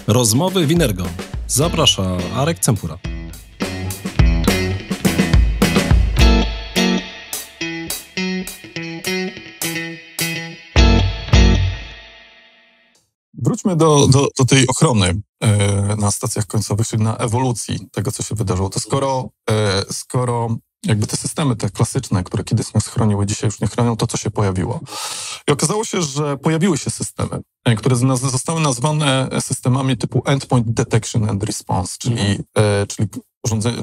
Rozmowy Winergo. Zaprasza Arek Cempura. Wróćmy do tej ochrony na stacjach końcowych, czyli na ewolucji tego, co się wydarzyło. To skoro jakby te systemy, te klasyczne, które kiedyś nas chroniły, dzisiaj już nie chronią, to co się pojawiło. I okazało się, że pojawiły się systemy, które zostały nazwane systemami typu Endpoint Detection and Response,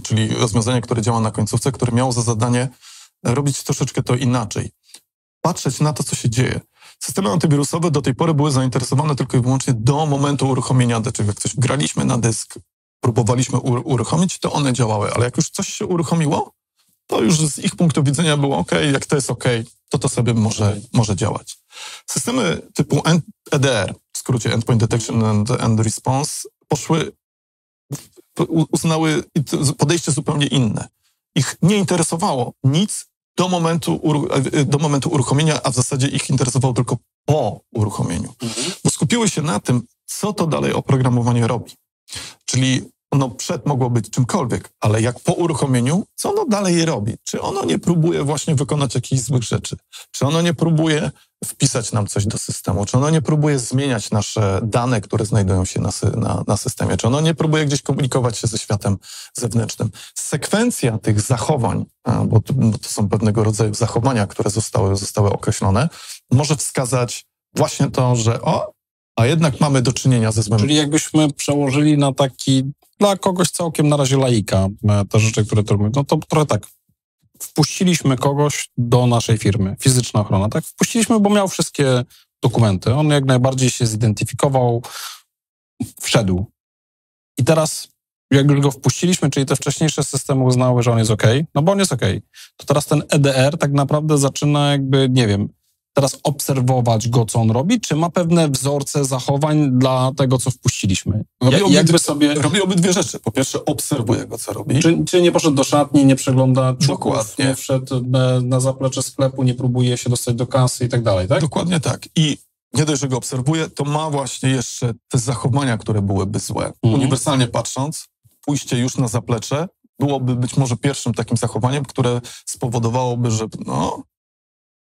czyli rozwiązanie, które działa na końcówce, które miało za zadanie robić troszeczkę to inaczej. Patrzeć na to, co się dzieje. Systemy antywirusowe do tej pory były zainteresowane tylko i wyłącznie do momentu uruchomienia, czyli jak coś graliśmy na dysk, próbowaliśmy uruchomić, to one działały, ale jak już coś się uruchomiło, to już z ich punktu widzenia było OK, jak to jest OK, to sobie może działać. Systemy typu EDR, w skrócie Endpoint Detection and Response, uznały podejście zupełnie inne. Ich nie interesowało nic do momentu uruchomienia, a w zasadzie ich interesowało tylko po uruchomieniu. Bo skupiły się na tym, co to dalej oprogramowanie robi. Czyli ono przed mogło być czymkolwiek, ale jak po uruchomieniu, co ono dalej robi? Czy ono nie próbuje właśnie wykonać jakichś złych rzeczy? Czy ono nie próbuje wpisać nam coś do systemu? Czy ono nie próbuje zmieniać nasze dane, które znajdują się na systemie? Czy ono nie próbuje gdzieś komunikować się ze światem zewnętrznym? Sekwencja tych zachowań, bo to są pewnego rodzaju zachowania, które zostały określone, może wskazać właśnie to, że a jednak mamy do czynienia ze złem. Czyli jakbyśmy przełożyli na taki, dla kogoś całkiem na razie laika, te rzeczy, które tu robimy, no to trochę tak. Wpuściliśmy kogoś do naszej firmy, fizyczna ochrona, tak? Wpuściliśmy, bo miał wszystkie dokumenty. On jak najbardziej się zidentyfikował, wszedł. I teraz, jak już go wpuściliśmy, czyli te wcześniejsze systemy uznały, że on jest OK, no bo on jest OK, to teraz ten EDR tak naprawdę zaczyna jakby, nie wiem, teraz obserwować go, co on robi, czy ma pewne wzorce zachowań dla tego, co wpuściliśmy? Robi obydwie rzeczy. Po pierwsze, obserwuje go, co robi. Czy nie poszedł do szatni, nie przegląda Dokładnie. nie wszedł na zaplecze sklepu, nie próbuje się dostać do kasy i tak dalej, tak? Dokładnie tak. I nie dość, że go obserwuje, to ma właśnie jeszcze te zachowania, które byłyby złe. Uniwersalnie patrząc, pójście już na zaplecze byłoby być może pierwszym takim zachowaniem, które spowodowałoby, że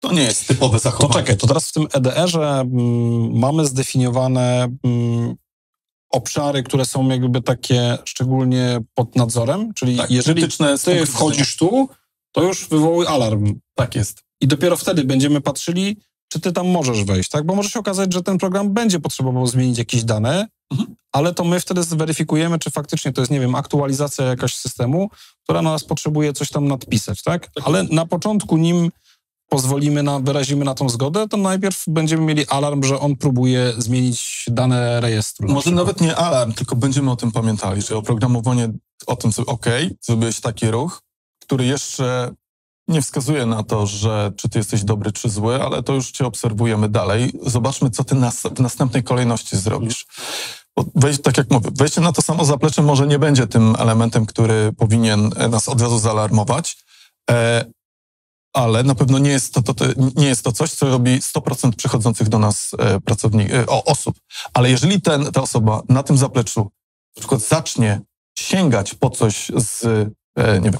to nie jest typowe zachowanie. To czekaj, to teraz w tym EDR-ze mamy zdefiniowane obszary, które są jakby takie szczególnie pod nadzorem, czyli tak, jeżeli ty wchodzisz tu, to już wywołuj alarm. Tak jest. I dopiero wtedy będziemy patrzyli, czy ty tam możesz wejść, tak? Bo może się okazać, że ten program będzie potrzebował zmienić jakieś dane, ale to my wtedy zweryfikujemy, czy faktycznie to jest, nie wiem, aktualizacja jakaś systemu, która na nas potrzebuje coś tam nadpisać, tak? Ale na początku, nim wyrazimy na tą zgodę, to najpierw będziemy mieli alarm, że on próbuje zmienić dane rejestru. Może nawet nie alarm, tylko będziemy o tym pamiętali, że oprogramowanie o tym, że zrobiłeś taki ruch, który jeszcze nie wskazuje na to, że czy ty jesteś dobry, czy zły, ale to już cię obserwujemy dalej. Zobaczmy, co ty w następnej kolejności zrobisz. Bo tak jak mówię, wejście na to samo zaplecze może nie będzie tym elementem, który powinien nas od razu zaalarmować, ale na pewno nie jest to coś, co robi 100% przychodzących do nas osób. Ale jeżeli ta osoba na tym zapleczu na przykład zacznie sięgać po coś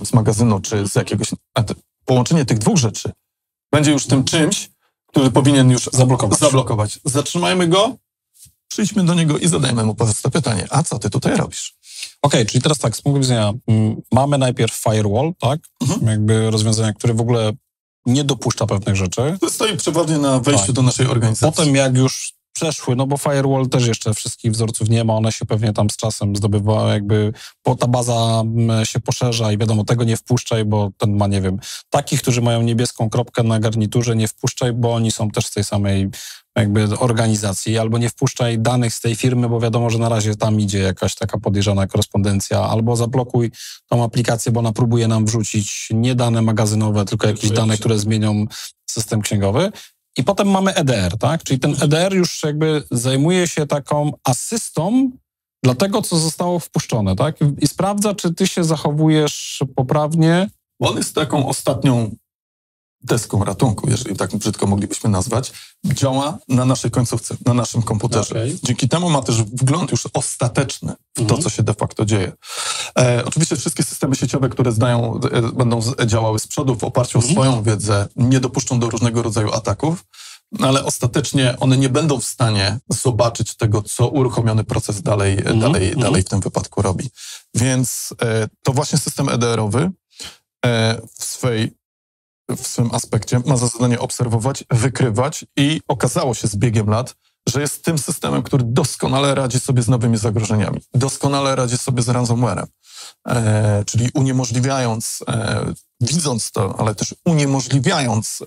z magazynu, czy z jakiegoś... Połączenie tych dwóch rzeczy będzie już tym czymś, który powinien już zablokować. Zatrzymajmy go, przyjdźmy do niego i zadajmy mu proste pytanie. A co ty tutaj robisz? Okej, czyli teraz tak, z punktu widzenia mamy najpierw firewall, tak? Jakby rozwiązanie, które w ogóle nie dopuszcza pewnych rzeczy. To stoi przeważnie na wejściu do naszej organizacji. Potem jak już przeszły, no bo firewall też jeszcze wszystkich wzorców nie ma, one się pewnie tam z czasem zdobywają, jakby ta baza się poszerza i wiadomo, tego nie wpuszczaj, bo ten ma, nie wiem, takich, którzy mają niebieską kropkę na garniturze, nie wpuszczaj, bo oni są też z tej samej jakby organizacji, albo nie wpuszczaj danych z tej firmy, bo wiadomo, że na razie tam idzie jakaś taka podejrzana korespondencja, albo zablokuj tą aplikację, bo ona próbuje nam wrzucić nie dane magazynowe, tylko jakieś dane, które zmienią system księgowy. I potem mamy EDR, tak? Czyli ten EDR już jakby zajmuje się taką asystą dla tego, co zostało wpuszczone, tak? I sprawdza, czy ty się zachowujesz poprawnie. On jest taką ostatnią deską ratunku, jeżeli tak brzydko moglibyśmy nazwać, działa na naszej końcówce, na naszym komputerze. Okay. Dzięki temu ma też wgląd już ostateczny w to, co się de facto dzieje. Oczywiście wszystkie systemy sieciowe, które będą działały z przodu w oparciu o swoją wiedzę, nie dopuszczą do różnego rodzaju ataków, ale ostatecznie one nie będą w stanie zobaczyć tego, co uruchomiony proces dalej w tym wypadku robi. Więc to właśnie system EDR-owy w swym aspekcie ma za zadanie obserwować, wykrywać i okazało się z biegiem lat, że jest tym systemem, który doskonale radzi sobie z nowymi zagrożeniami, doskonale radzi sobie z ransomwarem, czyli uniemożliwiając, widząc to, ale też uniemożliwiając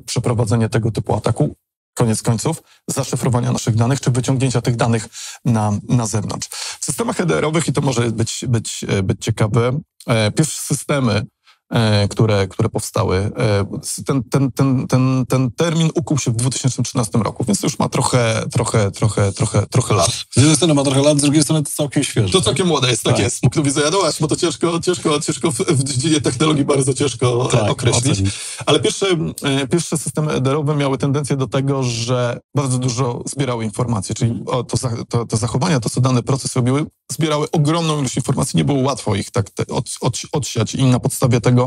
przeprowadzenie tego typu ataku, koniec końców, zaszyfrowania naszych danych, czy wyciągnięcia tych danych na zewnątrz. W systemach EDR-owych, i to może być ciekawe, pierwsze systemy, które powstały. Ten termin ukuł się w 2013 roku, więc to już ma trochę lat. Z jednej strony ma trochę lat, z drugiej strony to całkiem świeże. To całkiem młode jest, tak jest. Z punktu widzenia, no właśnie, bo to ciężko w dziedzinie technologii bardzo ciężko określić. Ale pierwsze systemy EDR-owe miały tendencję do tego, że bardzo dużo zbierały informacje, czyli to zachowania, to co dany proces robiły, zbierały ogromną ilość informacji, nie było łatwo ich tak odsiać i na podstawie tego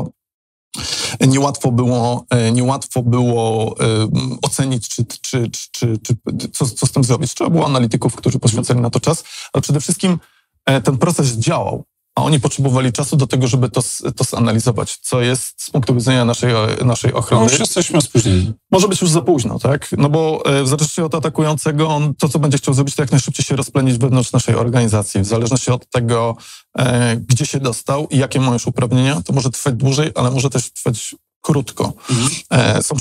niełatwo było ocenić, co z tym zrobić. Trzeba było analityków, którzy poświęcali na to czas, ale przede wszystkim ten proces działał, a oni potrzebowali czasu do tego, żeby to zanalizować, co jest z punktu widzenia naszej ochrony. No już jesteśmy spóźnieni. Może być już za późno, tak? No bo w zależności od atakującego, on to, co będzie chciał zrobić, to jak najszybciej się rozplenić wewnątrz naszej organizacji. W zależności od tego, gdzie się dostał i jakie ma już uprawnienia, to może trwać dłużej, ale może też trwać krótko. Są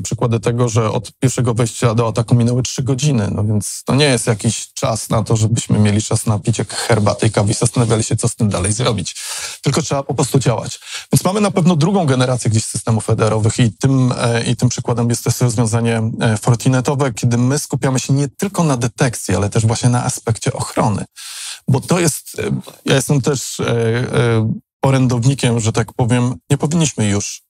przykłady tego, że od pierwszego wejścia do ataku minęły 3 godziny, no więc to nie jest jakiś czas na to, żebyśmy mieli czas na picie herbaty i kawy i zastanawiali się, co z tym dalej zrobić. Tylko trzeba po prostu działać. Więc mamy na pewno drugą generację gdzieś systemów EDR-owych i tym przykładem jest też rozwiązanie Fortinetowe, kiedy my skupiamy się nie tylko na detekcji, ale też właśnie na aspekcie ochrony. Bo to jest, ja jestem też orędownikiem, że tak powiem, nie powinniśmy już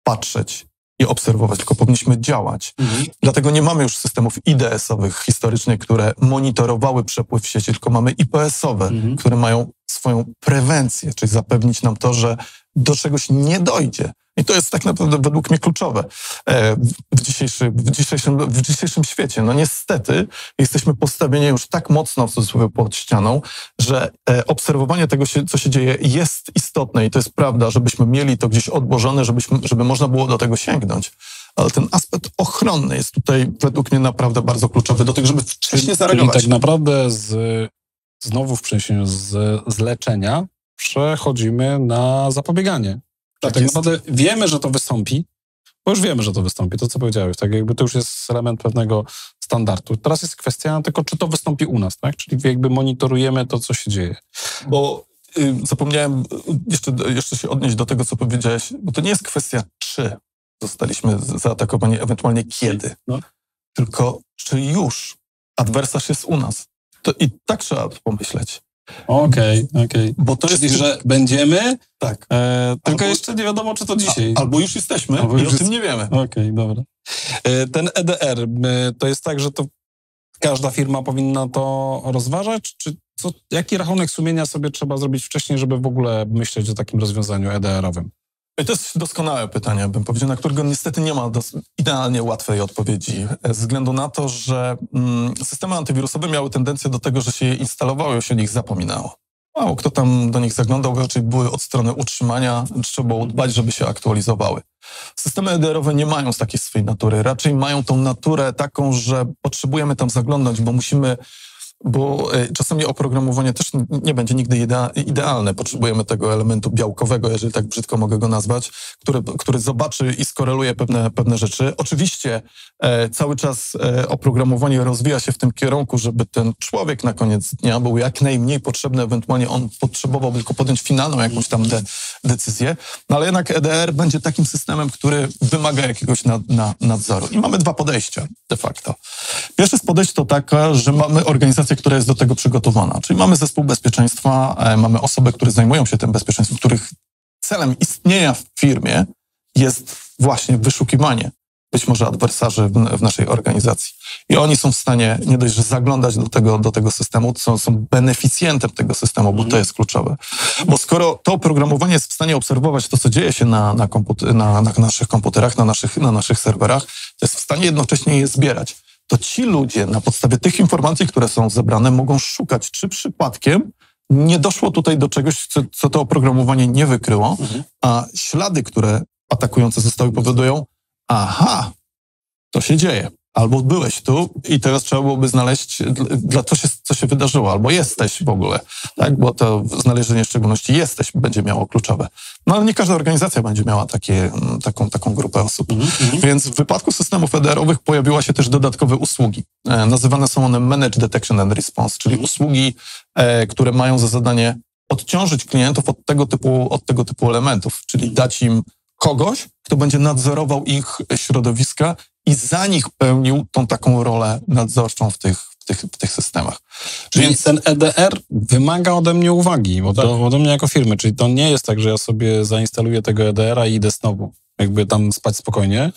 patrzeć i obserwować, tylko powinniśmy działać. Dlatego nie mamy już systemów IDS-owych historycznie, które monitorowały przepływ sieci, tylko mamy IPS-owe, które mają swoją prewencję, czyli zapewnić nam to, że do czegoś nie dojdzie. I to jest tak naprawdę według mnie kluczowe w dzisiejszym świecie. No niestety jesteśmy postawieni już tak mocno w cudzysłowie pod ścianą, że obserwowanie tego, co się dzieje, jest istotne i to jest prawda, żebyśmy mieli to gdzieś odłożone, żeby można było do tego sięgnąć. Ale ten aspekt ochronny jest tutaj według mnie naprawdę bardzo kluczowy do tego, żeby wcześniej zareagować. Czyli tak naprawdę znowu w przeniesieniu z leczenia przechodzimy na zapobieganie. Tak naprawdę wiemy, że to wystąpi, bo już wiemy, że to wystąpi, to co powiedziałeś, tak jakby to już jest element pewnego standardu. Teraz jest kwestia tylko, czy to wystąpi u nas, tak? Czyli jakby monitorujemy to, co się dzieje. Bo zapomniałem jeszcze się odnieść do tego, co powiedziałeś, bo to nie jest kwestia, czy zostaliśmy zaatakowani, ewentualnie kiedy, tylko czy już adwersarz jest u nas. To i tak trzeba pomyśleć. Okej. Bo to czyli, jest, że będziemy, tak. tylko jeszcze nie wiadomo, czy to dzisiaj. Albo już jesteśmy i o tym nie wiemy. Okej, dobra. Ten EDR, to jest tak, że to każda firma powinna to rozważać? Czy jaki rachunek sumienia sobie trzeba zrobić wcześniej, żeby w ogóle myśleć o takim rozwiązaniu EDR-owym? I to jest doskonałe pytanie, bym powiedział, na którego niestety nie ma idealnie łatwej odpowiedzi. Ze względu na to, że systemy antywirusowe miały tendencję do tego, że się je instalowało i się o nich zapominało. Mało kto tam do nich zaglądał, raczej były od strony utrzymania, trzeba było dbać, żeby się aktualizowały. Systemy EDR-owe nie mają z takiej swojej natury, raczej mają tą naturę taką, że potrzebujemy tam zaglądać, bo czasami oprogramowanie też nie będzie nigdy idealne. Potrzebujemy tego elementu białkowego, jeżeli tak brzydko mogę go nazwać, który zobaczy i skoreluje pewne rzeczy. Oczywiście cały czas oprogramowanie rozwija się w tym kierunku, żeby ten człowiek na koniec dnia był jak najmniej potrzebny, ewentualnie on potrzebował tylko podjąć finalną jakąś tam decyzję, no ale jednak EDR będzie takim systemem, który wymaga jakiegoś nadzoru. I mamy 2 podejścia de facto. Pierwsze z podejść to taka, że mamy organizację, która jest do tego przygotowana. Czyli mamy zespół bezpieczeństwa, mamy osoby, które zajmują się tym bezpieczeństwem, których celem istnienia w firmie jest właśnie wyszukiwanie być może adwersarzy w naszej organizacji. I oni są w stanie nie dość, że zaglądać do tego systemu, są beneficjentem tego systemu, bo to jest kluczowe. Bo skoro to oprogramowanie jest w stanie obserwować to, co dzieje się na naszych komputerach, na naszych serwerach, to jest w stanie jednocześnie je zbierać. To ci ludzie na podstawie tych informacji, które są zebrane, mogą szukać, czy przypadkiem nie doszło tutaj do czegoś, co to oprogramowanie nie wykryło, a ślady, które atakujące zostały, powodują, aha, to się dzieje. Albo byłeś tu i teraz trzeba byłoby znaleźć, co się wydarzyło, albo jesteś w ogóle, tak? Bo to znalezienie szczególności jesteś będzie miało kluczowe. No ale nie każda organizacja będzie miała taką grupę osób. Więc w wypadku systemów EDR-owych pojawiły się też dodatkowe usługi. Nazywane są one Managed Detection and Response, czyli usługi, które mają za zadanie odciążyć klientów od tego typu elementów, czyli dać im kogoś, kto będzie nadzorował ich środowiska i za nich pełnił tą taką rolę nadzorczą w tych systemach. Więc ten EDR wymaga ode mnie uwagi, ode mnie jako firmy. Czyli to nie jest tak, że ja sobie zainstaluję tego EDR-a i idę znowu jakby tam spać spokojnie.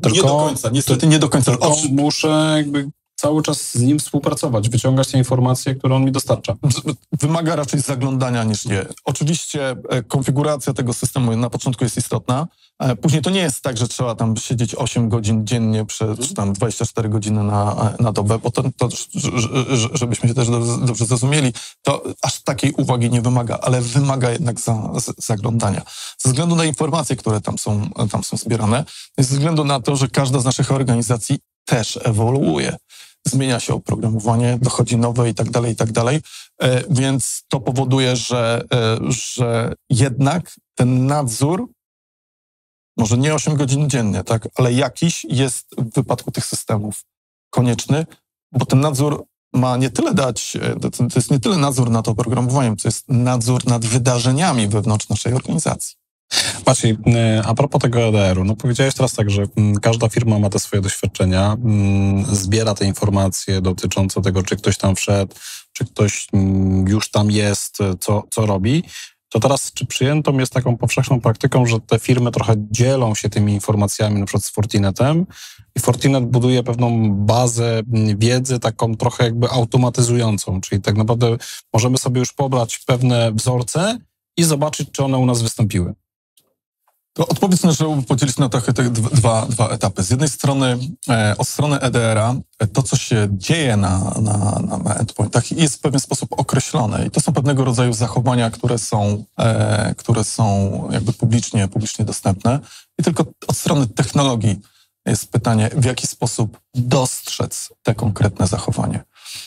Tylko, nie do końca, niestety nie do końca. Tylko muszę jakby cały czas z nim współpracować, wyciągać te informacje, które on mi dostarcza. Wymaga raczej zaglądania niż nie. Oczywiście konfiguracja tego systemu na początku jest istotna. Później to nie jest tak, że trzeba tam siedzieć 8 godzin dziennie, czy tam 24 godziny na dobę, bo to żebyśmy się też dobrze zrozumieli, to aż takiej uwagi nie wymaga, ale wymaga jednak zaglądania. Ze względu na informacje, które tam są zbierane, ze względu na to, że każda z naszych organizacji też ewoluuje. Zmienia się oprogramowanie, dochodzi nowe i tak dalej, więc to powoduje, że jednak ten nadzór, może nie 8 godzin dziennie, tak, ale jakiś jest w wypadku tych systemów konieczny, bo ten nadzór ma nie tyle to jest nie tyle nadzór nad oprogramowaniem, to jest nadzór nad wydarzeniami wewnątrz naszej organizacji. Maciej, a propos tego EDR-u, no powiedziałeś teraz tak, że każda firma ma te swoje doświadczenia, zbiera te informacje dotyczące tego, czy ktoś tam wszedł, czy ktoś już tam jest, co robi. To teraz, czy przyjętą jest taką powszechną praktyką, że te firmy trochę dzielą się tymi informacjami, na przykład z Fortinetem i Fortinet buduje pewną bazę wiedzy, taką trochę jakby automatyzującą, czyli tak naprawdę możemy sobie już pobrać pewne wzorce i zobaczyć, czy one u nas wystąpiły. To odpowiedź należałoby podzielić na te dwa etapy. Z jednej strony, od strony EDR-a, to, co się dzieje na endpointach, jest w pewien sposób określone i to są pewnego rodzaju zachowania, które są jakby publicznie dostępne. I tylko od strony technologii jest pytanie, w jaki sposób dostrzec te konkretne zachowanie.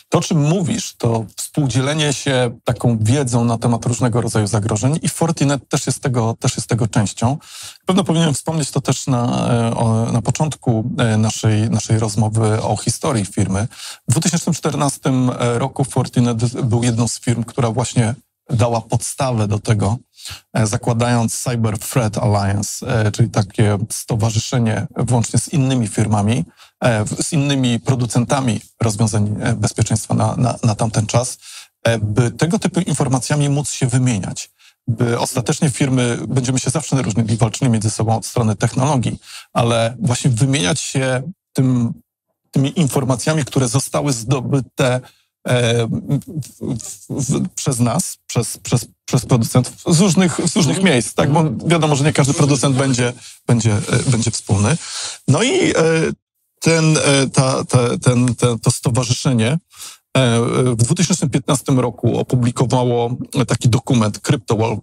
To, o czym mówisz, to współdzielenie się taką wiedzą na temat różnego rodzaju zagrożeń i Fortinet też jest tego częścią. Pewno powinienem wspomnieć to też na początku naszej rozmowy o historii firmy. W 2014 roku Fortinet był jedną z firm, która właśnie dała podstawę do tego, zakładając Cyber Threat Alliance, czyli takie stowarzyszenie włącznie z innymi firmami, z innymi producentami rozwiązań bezpieczeństwa na tamten czas, by tego typu informacjami móc się wymieniać. By ostatecznie firmy, będziemy się zawsze różnili, walczyli między sobą od strony technologii, ale właśnie wymieniać się tymi informacjami, które zostały zdobyte przez nas, przez producentów z różnych miejsc, tak? Bo wiadomo, że nie każdy producent będzie wspólny. No i to stowarzyszenie w 2015 roku opublikowało taki dokument Cryptowall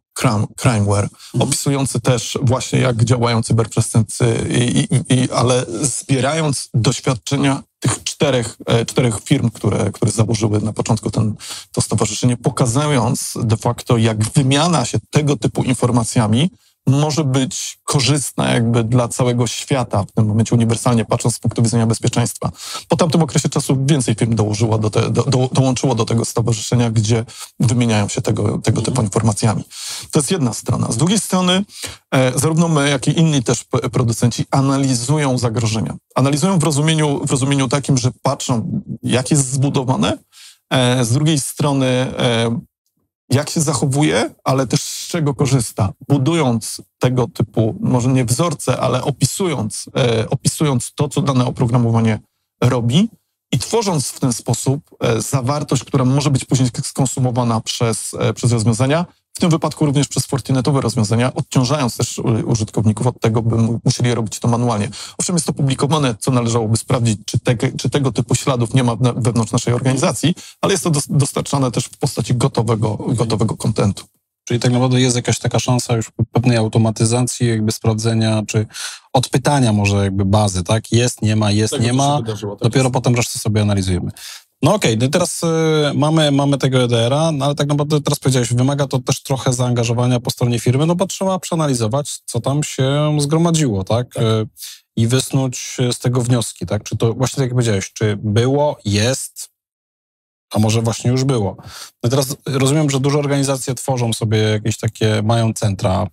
Crimeware, opisujący też właśnie, jak działają cyberprzestępcy, ale zbierając doświadczenia tych czterech firm, które założyły na początku to stowarzyszenie, pokazując de facto, jak wymiana się tego typu informacjami może być korzystna jakby dla całego świata, w tym momencie uniwersalnie patrząc z punktu widzenia bezpieczeństwa. Po tamtym okresie czasu więcej firm dołączyło do tego stowarzyszenia, gdzie wymieniają się tego typu informacjami. To jest jedna strona. Z drugiej strony zarówno my, jak i inni też producenci analizują zagrożenia. Analizują w rozumieniu takim, że patrzą, jak jest zbudowane, z drugiej strony jak się zachowuje, ale też czego korzysta, budując tego typu, może nie wzorce, ale opisując to, co dane oprogramowanie robi i tworząc w ten sposób zawartość, która może być później skonsumowana przez rozwiązania, w tym wypadku również przez Fortinetowe rozwiązania, odciążając też użytkowników od tego, by musieli robić to manualnie. Owszem, jest to publikowane, co należałoby sprawdzić, czy tego typu śladów nie ma wewnątrz naszej organizacji, ale jest to dostarczane też w postaci gotowego kontentu. Czyli tak naprawdę jest jakaś taka szansa już pewnej automatyzacji, jakby sprawdzenia, czy odpytania może jakby bazy, tak? Jest, nie ma, jest, nie ma. Dopiero potem resztę sobie analizujemy. No okej, no teraz mamy tego EDR-a, no ale tak naprawdę teraz powiedziałeś, wymaga to też trochę zaangażowania po stronie firmy, no bo trzeba przeanalizować, co tam się zgromadziło, tak? I wysnuć z tego wnioski, tak? Czy to właśnie tak jak powiedziałeś, czy było, jest, a może właśnie już było. No teraz rozumiem, że duże organizacje tworzą sobie jakieś takie, mają centra,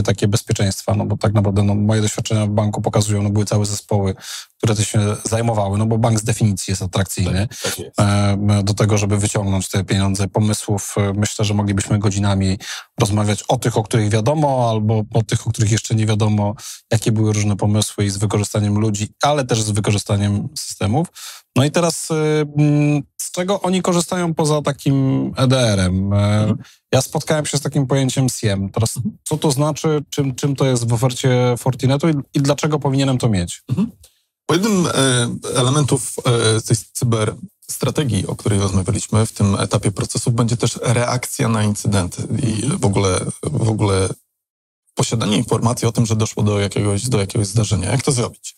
takie bezpieczeństwa, no bo tak naprawdę moje doświadczenia w banku pokazują, no były całe zespoły, które to się zajmowały, no bo bank z definicji jest atrakcyjny. Tak jest. Do tego, żeby wyciągnąć te pieniądze, pomysłów, myślę, że moglibyśmy godzinami rozmawiać o tych, o których wiadomo, albo o tych, o których jeszcze nie wiadomo, jakie były różne pomysły i z wykorzystaniem ludzi, ale też z wykorzystaniem systemów. No i teraz z czego oni korzystają poza takim EDR-em? Ja spotkałem się z takim pojęciem SIEM. Teraz co to znaczy, czym to jest w ofercie Fortinetu i dlaczego powinienem to mieć? Po jednym elementów tej cyberstrategii, o której rozmawialiśmy w tym etapie procesów, będzie też reakcja na incydenty i w ogóle posiadanie informacji o tym, że doszło do jakiegoś zdarzenia. Jak to zrobić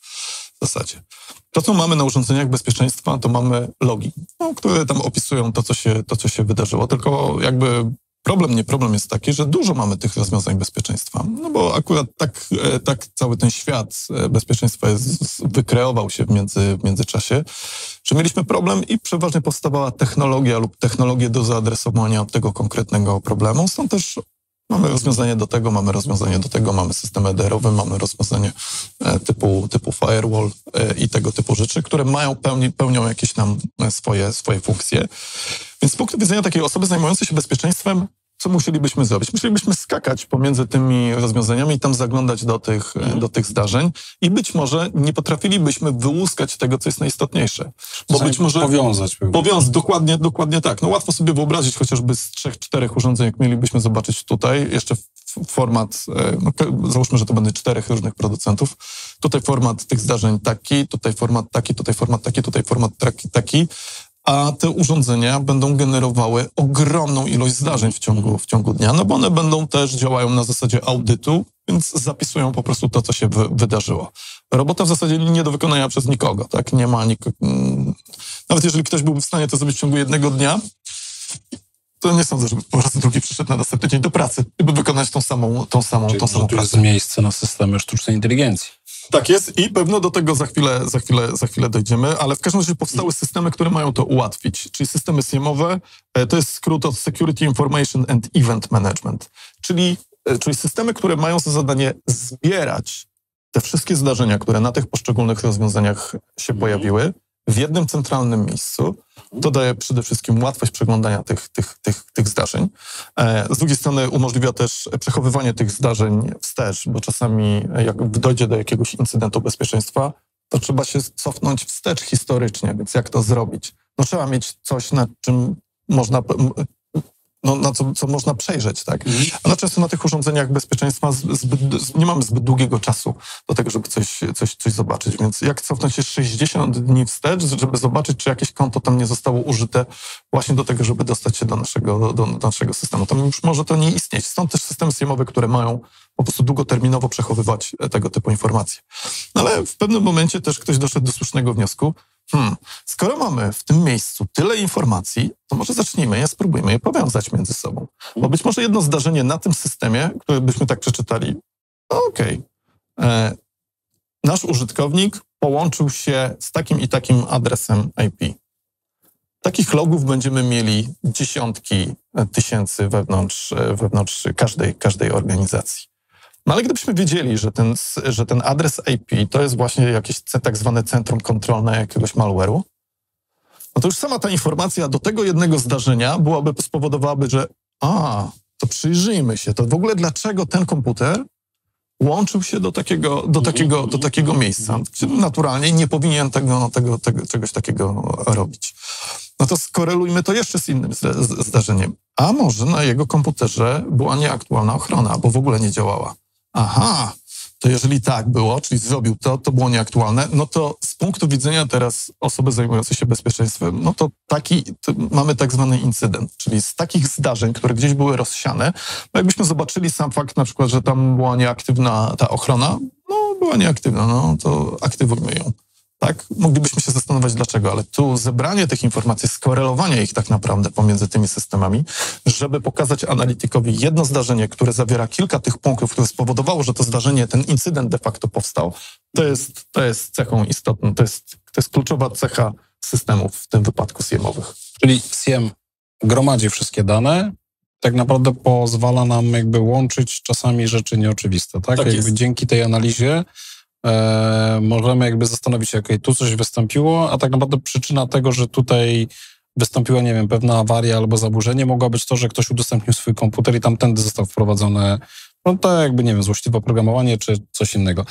w zasadzie? To, co mamy na urządzeniach bezpieczeństwa, to mamy logi, które tam opisują to, co się wydarzyło. Tylko jakby problem jest taki, że dużo mamy tych rozwiązań bezpieczeństwa. No bo akurat tak cały ten świat bezpieczeństwa wykreował się w międzyczasie, że mieliśmy problem i przeważnie powstawała technologia lub technologie do zaadresowania tego konkretnego problemu. Stąd też mamy rozwiązanie do tego, mamy system EDR-owy, mamy rozwiązanie typu firewall i tego typu rzeczy, które pełnią jakieś tam swoje funkcje. Więc z punktu widzenia takiej osoby zajmującej się bezpieczeństwem, co musielibyśmy zrobić? Musielibyśmy skakać pomiędzy tymi rozwiązaniami i tam zaglądać do tych zdarzeń i być może nie potrafilibyśmy wyłuskać tego, co jest najistotniejsze. Bo być może powiązać. Dokładnie tak. No łatwo sobie wyobrazić chociażby z 3-4 urządzeń, jak mielibyśmy zobaczyć tutaj, jeszcze format, załóżmy, że to będzie 4 różnych producentów. Tutaj format tych zdarzeń taki, tutaj format taki, tutaj format taki, tutaj format taki. A te urządzenia będą generowały ogromną ilość zdarzeń w ciągu dnia, no bo one działają na zasadzie audytu, więc zapisują po prostu to, co się wydarzyło. Robota w zasadzie nie do wykonania przez nikogo, tak? Nie ma nikogo. Nawet jeżeli ktoś byłby w stanie to zrobić w ciągu jednego dnia, to nie sądzę, żeby po raz drugi przyszedł na następny dzień do pracy, by wykonać tą samą pracę. To jest miejsce na systemy sztucznej inteligencji. Tak jest i pewno do tego za chwilę dojdziemy, ale w każdym razie powstały systemy, które mają to ułatwić, czyli systemy SIEM-owe, to jest skrót od Security Information and Event Management, czyli systemy, które mają za zadanie zbierać te wszystkie zdarzenia, które na tych poszczególnych rozwiązaniach się pojawiły w jednym centralnym miejscu. To daje przede wszystkim łatwość przeglądania tych zdarzeń. Z drugiej strony umożliwia też przechowywanie tych zdarzeń wstecz, bo czasami jak dojdzie do jakiegoś incydentu bezpieczeństwa, to trzeba się cofnąć wstecz historycznie, więc jak to zrobić? No trzeba mieć coś, nad czym można... co można przejrzeć, tak? A często na tych urządzeniach bezpieczeństwa nie mamy zbyt długiego czasu do tego, żeby coś zobaczyć. Więc jak cofnąć się 60 dni wstecz, żeby zobaczyć, czy jakieś konto tam nie zostało użyte właśnie do tego, żeby dostać się do naszego systemu. Tam już może to nie istnieć. Stąd też systemy SIEM-owe, które mają po prostu długoterminowo przechowywać tego typu informacje. No ale w pewnym momencie też ktoś doszedł do słusznego wniosku, skoro mamy w tym miejscu tyle informacji, to może zacznijmy spróbujmy je powiązać między sobą. Bo być może jedno zdarzenie na tym systemie, które byśmy tak przeczytali, nasz użytkownik połączył się z takim i takim adresem IP. Takich logów będziemy mieli dziesiątki tysięcy wewnątrz każdej organizacji. No ale gdybyśmy wiedzieli, że ten adres IP to jest właśnie jakieś tak zwane centrum kontrolne jakiegoś malware'u, no to już sama ta informacja do tego jednego zdarzenia spowodowałaby, że to przyjrzyjmy się, to w ogóle dlaczego ten komputer łączył się do takiego miejsca. Naturalnie nie powinien czegoś takiego robić. No to skorelujmy to jeszcze z innym zdarzeniem. A może na jego komputerze była nieaktualna ochrona, bo w ogóle nie działała. Aha, to jeżeli tak było, czyli zrobił to było nieaktualne, no to z punktu widzenia teraz osoby zajmującej się bezpieczeństwem, no to mamy tak zwany incydent, czyli z takich zdarzeń, które gdzieś były rozsiane, no jakbyśmy zobaczyli sam fakt na przykład, że tam była nieaktywna ta ochrona, no była nieaktywna, no to aktywujmy ją. Tak? Moglibyśmy się zastanawiać dlaczego, ale tu zebranie tych informacji, skorelowanie ich tak naprawdę pomiędzy tymi systemami, żeby pokazać analitykowi jedno zdarzenie, które zawiera kilka tych punktów, które spowodowało, że to zdarzenie, ten incydent de facto powstał, to jest cechą istotną, to jest kluczowa cecha systemów, w tym wypadku SIEM-owych. Czyli SIEM gromadzi wszystkie dane, tak naprawdę pozwala nam jakby łączyć czasami rzeczy nieoczywiste, tak? Tak jakby jest. dzięki tej analizie możemy jakby zastanowić się, tu coś wystąpiło, a tak naprawdę przyczyna tego, że tutaj wystąpiła, nie wiem, pewna awaria albo zaburzenie, mogła być to, że ktoś udostępnił swój komputer i tamtędy został wprowadzone, no to jakby, nie wiem, złośliwe oprogramowanie czy coś innego.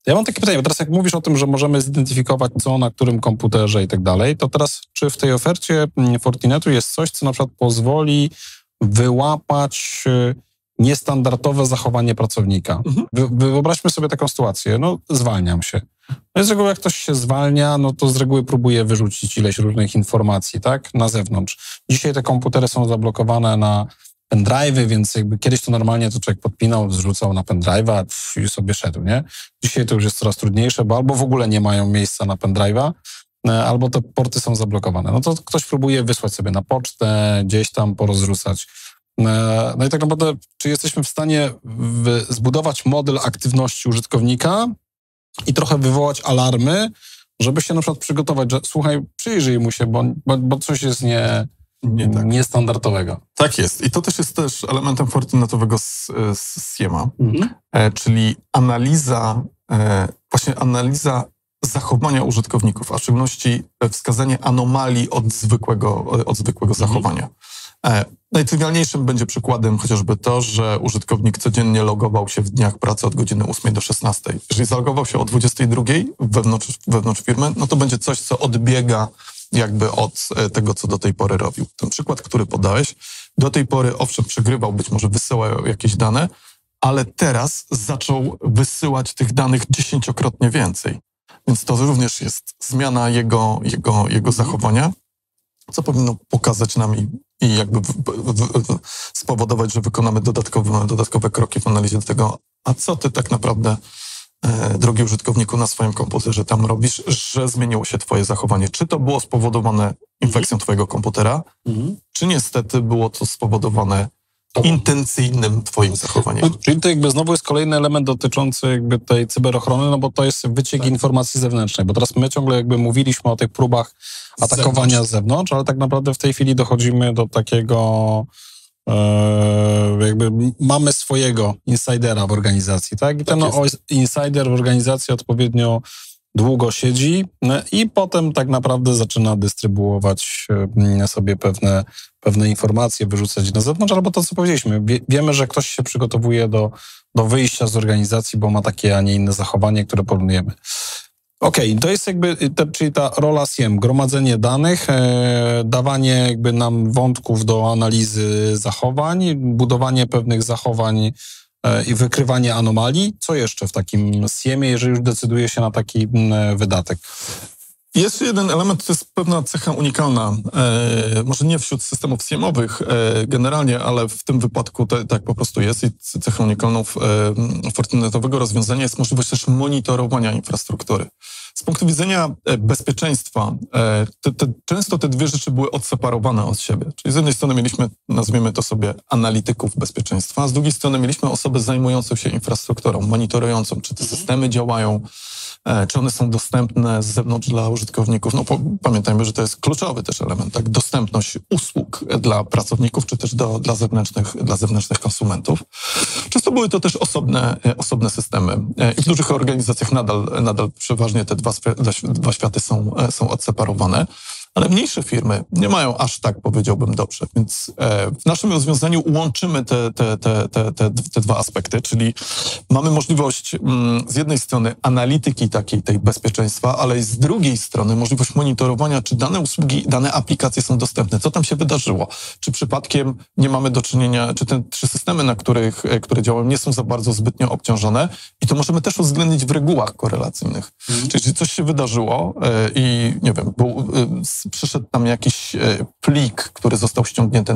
Ja mam takie pytanie, bo teraz jak mówisz o tym, że możemy zidentyfikować co na którym komputerze i tak dalej, to teraz czy w tej ofercie Fortinetu jest coś, co na przykład pozwoli wyłapać niestandardowe zachowanie pracownika. Wyobraźmy sobie taką sytuację, no zwalniam się. No i z reguły jak ktoś się zwalnia, no to z reguły próbuje wyrzucić ileś różnych informacji, tak, na zewnątrz. Dzisiaj te komputery są zablokowane na pendrive'y, więc jakby kiedyś to normalnie to człowiek podpinał, zrzucał na pendrive'a i sobie szedł, nie? Dzisiaj to już jest coraz trudniejsze, bo albo w ogóle nie mają miejsca na pendrive'a, albo te porty są zablokowane. No to ktoś próbuje wysłać sobie na pocztę, gdzieś tam porozrzucać. No i tak naprawdę, czy jesteśmy w stanie zbudować model aktywności użytkownika i trochę wywołać alarmy, żeby się na przykład przygotować, że słuchaj, przyjrzyj mu się, bo coś jest niestandardowego. Tak jest. I to też jest elementem Fortinetowego SIEM-a, czyli analiza zachowania użytkowników, a w szczególności wskazanie anomalii od zwykłego zachowania. Najtrywialniejszym będzie przykładem chociażby to, że użytkownik codziennie logował się w dniach pracy od godziny 8 do 16. Jeżeli zalogował się o 22 wewnątrz firmy, no to będzie coś, co odbiega jakby od tego, co do tej pory robił. Ten przykład, który podałeś, do tej pory owszem przegrywał, być może wysyłał jakieś dane, ale teraz zaczął wysyłać tych danych 10-krotnie więcej. Więc to również jest zmiana jego zachowania, co powinno pokazać nam i jakby spowodować, że wykonamy dodatkowe kroki w analizie tego, a co ty tak naprawdę, drogi użytkowniku, na swoim komputerze tam robisz, że zmieniło się twoje zachowanie. Czy to było spowodowane infekcją twojego komputera, czy niestety było to spowodowane intencyjnym twoim zachowaniem. Czyli to jakby znowu jest kolejny element dotyczący jakby tej cyberochrony, no bo to jest wyciek informacji zewnętrznej, bo teraz my ciągle jakby mówiliśmy o tych próbach atakowania z zewnątrz, ale tak naprawdę w tej chwili dochodzimy do takiego jakby mamy swojego insidera w organizacji, tak? I ten insider w organizacji odpowiednio długo siedzi i potem tak naprawdę zaczyna dystrybuować sobie pewne informacje, wyrzucać na zewnątrz, albo to, co powiedzieliśmy. Wiemy, że ktoś się przygotowuje do wyjścia z organizacji, bo ma takie, a nie inne zachowanie, które porównujemy. Okej, to jest jakby, czyli ta rola SIEM, gromadzenie danych, dawanie jakby nam wątków do analizy zachowań, budowanie pewnych zachowań i wykrywanie anomalii. Co jeszcze w takim SIEM-ie, jeżeli już decyduje się na taki wydatek? Jest jeden element, to jest pewna cecha unikalna, może nie wśród systemów SIEM-owych generalnie, ale w tym wypadku tak po prostu jest i cechą unikalną Fortinetowego rozwiązania jest możliwość też monitorowania infrastruktury. Z punktu widzenia bezpieczeństwa, często te dwie rzeczy były odseparowane od siebie. Czyli z jednej strony mieliśmy, nazwijmy to sobie, analityków bezpieczeństwa, a z drugiej strony mieliśmy osobę zajmującą się infrastrukturą, monitorującą, czy te systemy działają, czy one są dostępne z zewnątrz dla użytkowników. No pamiętajmy, że to jest kluczowy też element, tak? Dostępność usług dla pracowników, czy też dla zewnętrznych konsumentów. Często były to też osobne systemy. I w dużych organizacjach nadal przeważnie te dwa światy są odseparowane. Ale mniejsze firmy nie mają aż tak, powiedziałbym, dobrze. Więc w naszym rozwiązaniu łączymy te dwa aspekty, czyli mamy możliwość z jednej strony analityki takiej tej bezpieczeństwa, ale z drugiej strony możliwość monitorowania, czy dane usługi, dane aplikacje są dostępne, co tam się wydarzyło, czy przypadkiem nie mamy do czynienia, czy systemy, które działają, nie są za bardzo zbytnio obciążone i to możemy też uwzględnić w regułach korelacyjnych. Czyli jeśli coś się wydarzyło i nie wiem, przyszedł tam jakiś plik, który został ściągnięty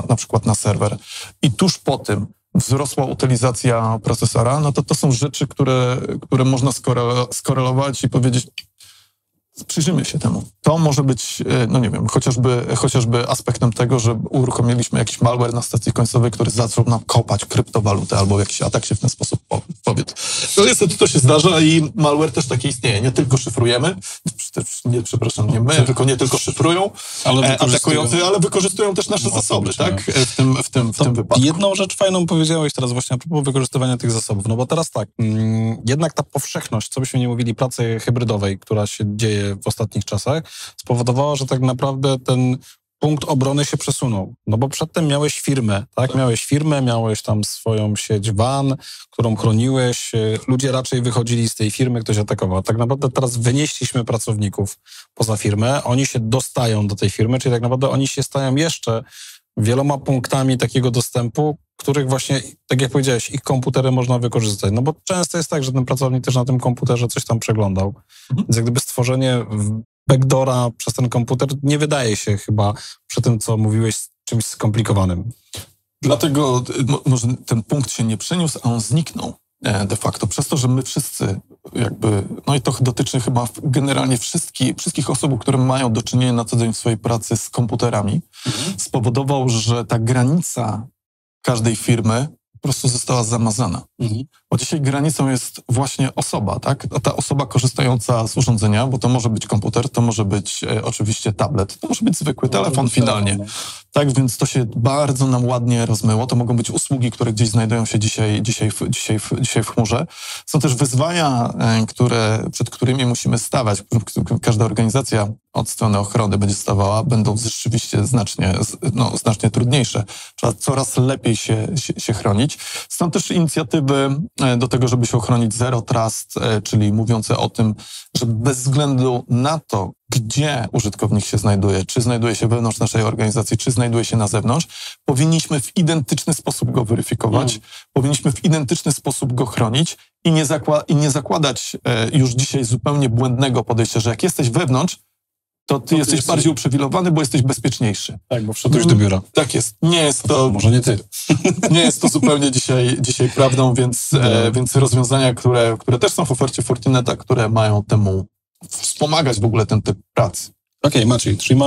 na przykład na serwer i tuż po tym wzrosła utylizacja procesora, no to są rzeczy, które można skorelować i powiedzieć, przyjrzymy się temu. To może być, no nie wiem, chociażby aspektem tego, że uruchomiliśmy jakiś malware na stacji końcowej, który zaczął nam kopać kryptowalutę albo jakiś atak się w ten sposób powiedz. No niestety to się zdarza i malware też takie istnieje. Nie tylko szyfrujemy, nie my, tylko nie tylko szyfrują atakujący, ale wykorzystują też nasze zasoby, tak? W tym wypadku. Jedną rzecz fajną powiedziałeś teraz właśnie a propos wykorzystywania tych zasobów, no bo teraz tak, jednak ta powszechność, co byśmy nie mówili, pracy hybrydowej, która się dzieje w ostatnich czasach, spowodowała, że tak naprawdę ten punkt obrony się przesunął. No bo przedtem miałeś firmę, tak? Miałeś firmę, miałeś tam swoją sieć WAN, którą chroniłeś. Ludzie raczej wychodzili z tej firmy, ktoś atakował. Tak naprawdę teraz wynieśliśmy pracowników poza firmę, oni się dostają do tej firmy, czyli tak naprawdę oni się stają jeszcze wieloma punktami takiego dostępu, których właśnie, tak jak powiedziałeś, ich komputery można wykorzystać. No bo często jest tak, że ten pracownik też na tym komputerze coś tam przeglądał. Więc jak gdyby stworzenie backdoora przez ten komputer nie wydaje się chyba przy tym, co mówiłeś, czymś skomplikowanym. Dlatego może ten punkt się nie przeniósł, a on zniknął de facto. Przez to, że my wszyscy jakby, no i to dotyczy chyba generalnie wszystkich osób, które mają do czynienia na co dzień w swojej pracy z komputerami, spowodował, że ta granica każdej firmy po prostu została zamazana. Bo dzisiaj granicą jest właśnie osoba, tak? A ta osoba korzystająca z urządzenia, bo to może być komputer, to może być oczywiście tablet, to może być zwykły telefon finalnie. Tak, więc to się bardzo nam ładnie rozmyło. To mogą być usługi, które gdzieś znajdują się dzisiaj w chmurze. Są też wyzwania, przed którymi musimy stawać, każda organizacja od strony ochrony będzie stawała, będą rzeczywiście znacznie trudniejsze. Trzeba coraz lepiej się chronić. Są też inicjatywy do tego, żeby się ochronić Zero Trust, czyli mówiące o tym, że bez względu na to, gdzie użytkownik się znajduje, czy znajduje się wewnątrz naszej organizacji, czy znajduje się na zewnątrz, powinniśmy w identyczny sposób go weryfikować, powinniśmy w identyczny sposób go chronić i nie zakładać już dzisiaj zupełnie błędnego podejścia, że jak jesteś wewnątrz, to ty jesteś bardziej uprzywilejowany, bo jesteś bezpieczniejszy. Tak, bo wszedłeś do biura. Tak jest. Nie jest to... Może nie ty. Nie jest to zupełnie dzisiaj prawdą, więc rozwiązania, które też są w ofercie Fortineta, które mają temu wspomagać w ogóle ten typ pracy. Okej, Maciej, czyli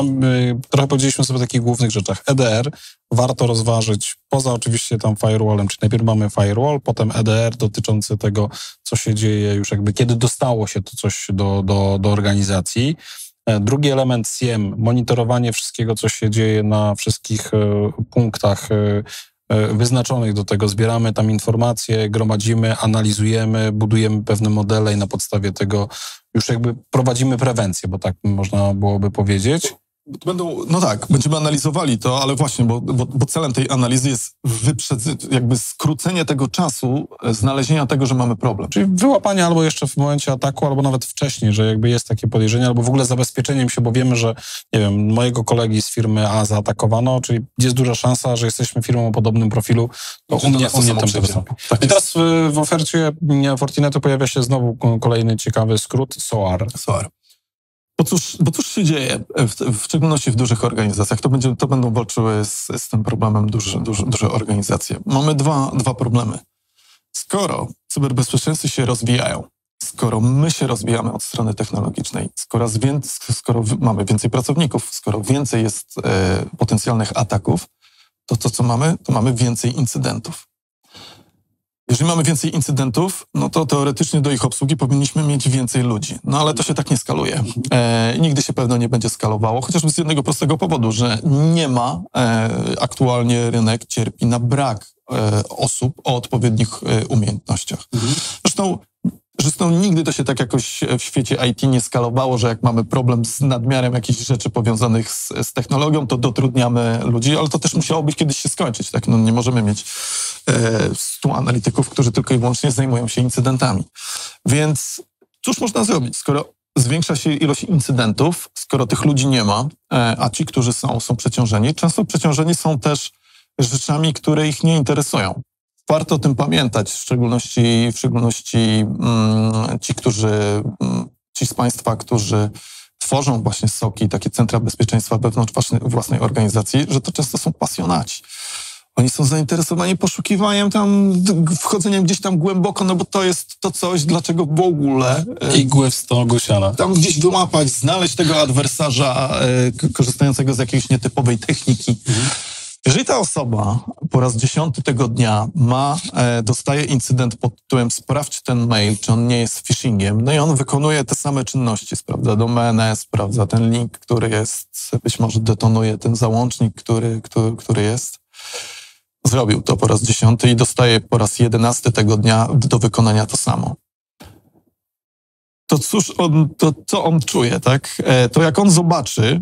trochę powiedzieliśmy sobie o takich głównych rzeczach. EDR warto rozważyć, poza oczywiście tam firewallem, czyli najpierw mamy firewall, potem EDR dotyczący tego, co się dzieje już jakby, kiedy dostało się to coś do organizacji. Drugi element SIEM, monitorowanie wszystkiego, co się dzieje na wszystkich punktach wyznaczonych do tego. Zbieramy tam informacje, gromadzimy, analizujemy, budujemy pewne modele i na podstawie tego już jakby prowadzimy prewencję, bo tak można byłoby powiedzieć. Będziemy analizowali to, ale właśnie, bo celem tej analizy jest jakby skrócenie tego czasu znalezienia tego, że mamy problem. Czyli wyłapanie albo jeszcze w momencie ataku, albo nawet wcześniej, że jakby jest takie podejrzenie, albo w ogóle zabezpieczeniem się, bo wiemy, że nie wiem, mojego kolegi z firmy A zaatakowano, czyli jest duża szansa, że jesteśmy firmą o podobnym profilu, to u mnie tam wystąpi. I teraz w ofercie Fortinetu pojawia się znowu kolejny ciekawy skrót, SOAR. Bo cóż się dzieje, w szczególności w dużych organizacjach? To będą walczyły z tym problemem duże organizacje. Mamy dwa problemy. Skoro cyberbezpieczeństwo się rozwijają, skoro my się rozwijamy od strony technologicznej, skoro mamy więcej pracowników, skoro więcej jest potencjalnych ataków, to co mamy? To mamy więcej incydentów. Jeżeli mamy więcej incydentów, no to teoretycznie do ich obsługi powinniśmy mieć więcej ludzi. No ale to się tak nie skaluje. Nigdy się pewno nie będzie skalowało, chociażby z jednego prostego powodu, że nie ma, aktualnie rynek cierpi na brak osób o odpowiednich umiejętnościach. Zresztą Zresztą nigdy to się tak jakoś w świecie IT nie skalowało, że jak mamy problem z nadmiarem jakichś rzeczy powiązanych z technologią, to dotrudniamy ludzi, ale to też musiałoby kiedyś się skończyć. Tak? No, nie możemy mieć 100 analityków, którzy tylko i wyłącznie zajmują się incydentami. Więc cóż można zrobić, skoro zwiększa się ilość incydentów, skoro tych ludzi nie ma, a ci, którzy są przeciążeni, często przeciążeni są też rzeczami, które ich nie interesują. Warto o tym pamiętać, w szczególności ci z Państwa, którzy tworzą właśnie SOC-i, takie centra bezpieczeństwa wewnątrz własnej organizacji, że to często są pasjonaci. Oni są zainteresowani poszukiwaniem tam, wchodzeniem gdzieś tam głęboko, no bo to jest to coś, dlaczego w ogóle... Igły w stogu siana. Tam gdzieś wyłapać, znaleźć tego adwersarza korzystającego z jakiejś nietypowej techniki. Jeżeli ta osoba po raz 10 tego dnia dostaje incydent pod tytułem sprawdź ten mail, czy on nie jest phishingiem, no i on wykonuje te same czynności, sprawdza domenę, sprawdza ten link, który jest, być może detonuje ten załącznik, który jest. Zrobił to po raz 10 i dostaje po raz 11 tego dnia do wykonania to samo. To cóż co on czuje, tak? To jak on zobaczy,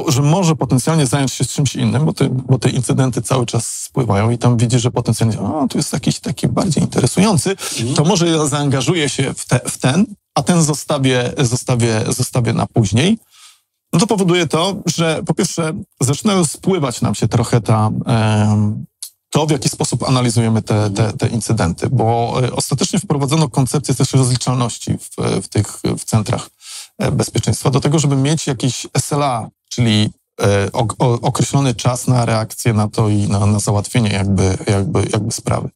że może potencjalnie zająć się czymś innym, bo te incydenty cały czas spływają i tam widzi, że potencjalnie tu jest jakiś taki bardziej interesujący, to może ja zaangażuję się w ten, a ten zostawię na później. No to powoduje to, że po pierwsze zaczynają spływać nam się trochę to, w jaki sposób analizujemy te incydenty, bo ostatecznie wprowadzono koncepcję też rozliczalności w centrach bezpieczeństwa do tego, żeby mieć jakiś SLA, czyli określony czas na reakcję na to i na załatwienie jakby sprawy.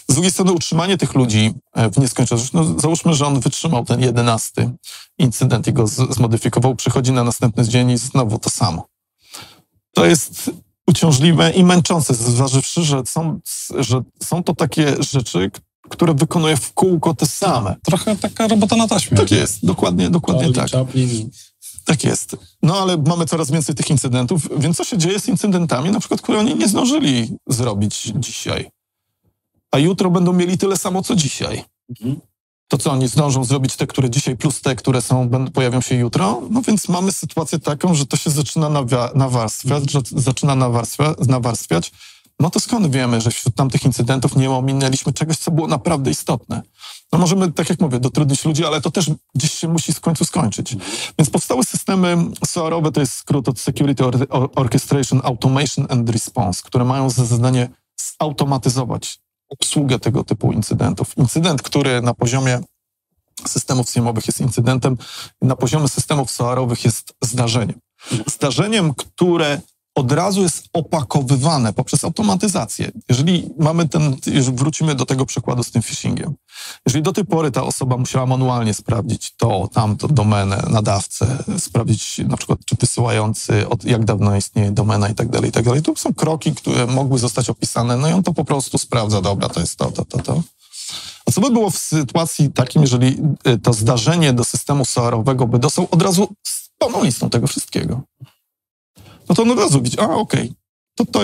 Z drugiej strony utrzymanie tych ludzi w nieskończoność, no załóżmy, że on wytrzymał ten 11 incydent i go zmodyfikował, przychodzi na następny dzień i znowu to samo. To jest uciążliwe i męczące, zważywszy, że są to takie rzeczy, które wykonuje w kółko te same. Trochę taka robota na taśmie. Tak jest, dokładnie tak. Chaplin. Tak jest. No ale mamy coraz więcej tych incydentów, więc co się dzieje z incydentami, na przykład, które oni nie zdążyli zrobić dzisiaj, a jutro będą mieli tyle samo, co dzisiaj. To co, oni zdążą zrobić te, które dzisiaj, plus te, które pojawią się jutro? No więc mamy sytuację taką, że to się zaczyna nawarstwiać. No to skąd wiemy, że wśród tamtych incydentów nie ominęliśmy czegoś, co było naprawdę istotne? No możemy, tak jak mówię, dotrudnić ludzi, ale to też gdzieś się musi w końcu skończyć. Więc powstały systemy SOAR-owe, to jest skrót od Security Orchestration, Automation and Response, które mają za zadanie zautomatyzować obsługę tego typu incydentów. Incydent, który na poziomie systemów SIEM-owych jest incydentem, na poziomie systemów SOAR-owych jest zdarzeniem. Zdarzeniem, które od razu jest opakowywane poprzez automatyzację. Jeżeli wrócimy do tego przykładu z tym phishingiem. Jeżeli do tej pory ta osoba musiała manualnie sprawdzić tamto, domenę, nadawcę, sprawdzić na przykład, czy wysyłający, jak dawno istnieje domena i tak dalej, to są kroki, które mogły zostać opisane, no i on to po prostu sprawdza, dobra, to jest to. A co by było w sytuacji takim, jeżeli to zdarzenie do systemu SOAR-owego by dostał od razu z pełną listą tego wszystkiego? No to on od razu widzi, okej, to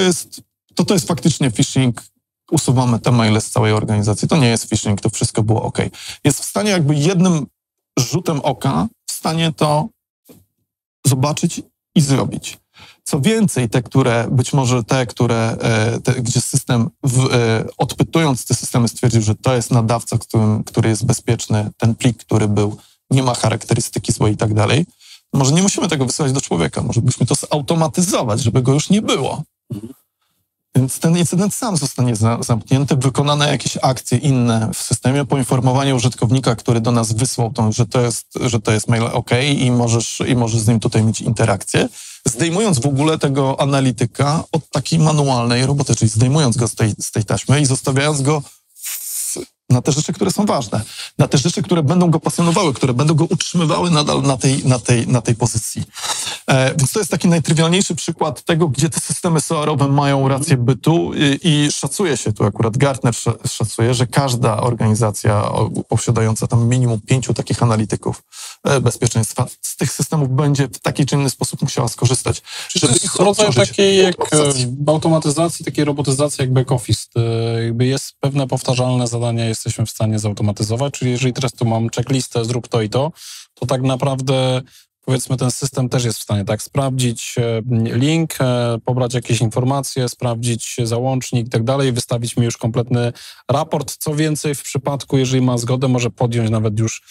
jest faktycznie phishing, usuwamy te maile z całej organizacji, to nie jest phishing, to wszystko było okej. Jest w stanie jakby jednym rzutem oka w stanie to zobaczyć i zrobić. Co więcej, gdzie system, odpytując te systemy, stwierdził, że to jest nadawca, który jest bezpieczny, ten plik, który był, nie ma charakterystyki złej i tak dalej, może nie musimy tego wysyłać do człowieka, może byśmy to zautomatyzować, żeby go już nie było. Więc ten incydent sam zostanie zamknięty, wykonane jakieś akcje inne w systemie, poinformowanie użytkownika, który do nas wysłał że to jest mail OK i możesz z nim tutaj mieć interakcję, zdejmując w ogóle tego analityka od takiej manualnej roboty, czyli zdejmując go z tej taśmy i zostawiając go na te rzeczy, które są ważne, na te rzeczy, które będą go pasjonowały, które będą go utrzymywały nadal na tej pozycji. Więc to jest taki najtrywialniejszy przykład tego, gdzie te systemy SOAR-owe mają rację bytu i szacuje się, tu akurat Gartner szacuje, że każda organizacja posiadająca tam minimum 5 takich analityków bezpieczeństwa z tych systemów będzie w taki czy inny sposób musiała skorzystać. Czyli to jest rodzaj takiej jak automatyzacji, takiej robotyzacji jak back office. Jakby jest pewne powtarzalne zadania, jest jesteśmy w stanie zautomatyzować, czyli jeżeli teraz tu mam checklistę, zrób to i to tak naprawdę powiedzmy ten system też jest w stanie tak sprawdzić link, pobrać jakieś informacje, sprawdzić załącznik i tak dalej, wystawić mi już kompletny raport. Co więcej, w przypadku, jeżeli ma zgodę, może podjąć nawet już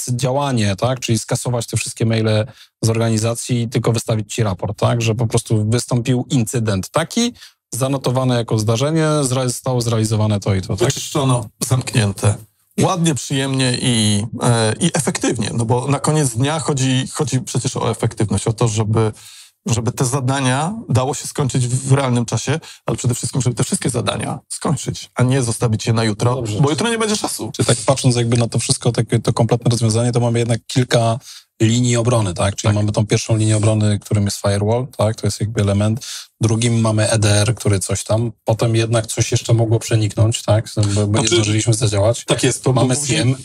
działanie, tak, czyli skasować te wszystkie maile z organizacji i tylko wystawić ci raport, tak, że po prostu wystąpił incydent taki, zanotowane jako zdarzenie, zostało zrealizowane to i to. Tak? Wyczyszczono, zamknięte. Ładnie, przyjemnie i efektywnie, no bo na koniec dnia chodzi przecież o efektywność, o to, żeby te zadania dało się skończyć w realnym czasie, ale przede wszystkim, żeby te wszystkie zadania skończyć, a nie zostawić je na jutro, Dobrze. bo jutro nie będzie czasu. Czyli tak patrząc jakby na to wszystko, to kompletne rozwiązanie, to mamy jednak kilka linii obrony, tak? Czyli mamy tą pierwszą linię obrony, którym jest firewall, tak? To jest jakby element. Drugim mamy EDR, który coś tam. Potem jednak coś jeszcze mogło przeniknąć, tak? Bo nie zdążyliśmy zadziałać. Tak jest. To mamy SIEM,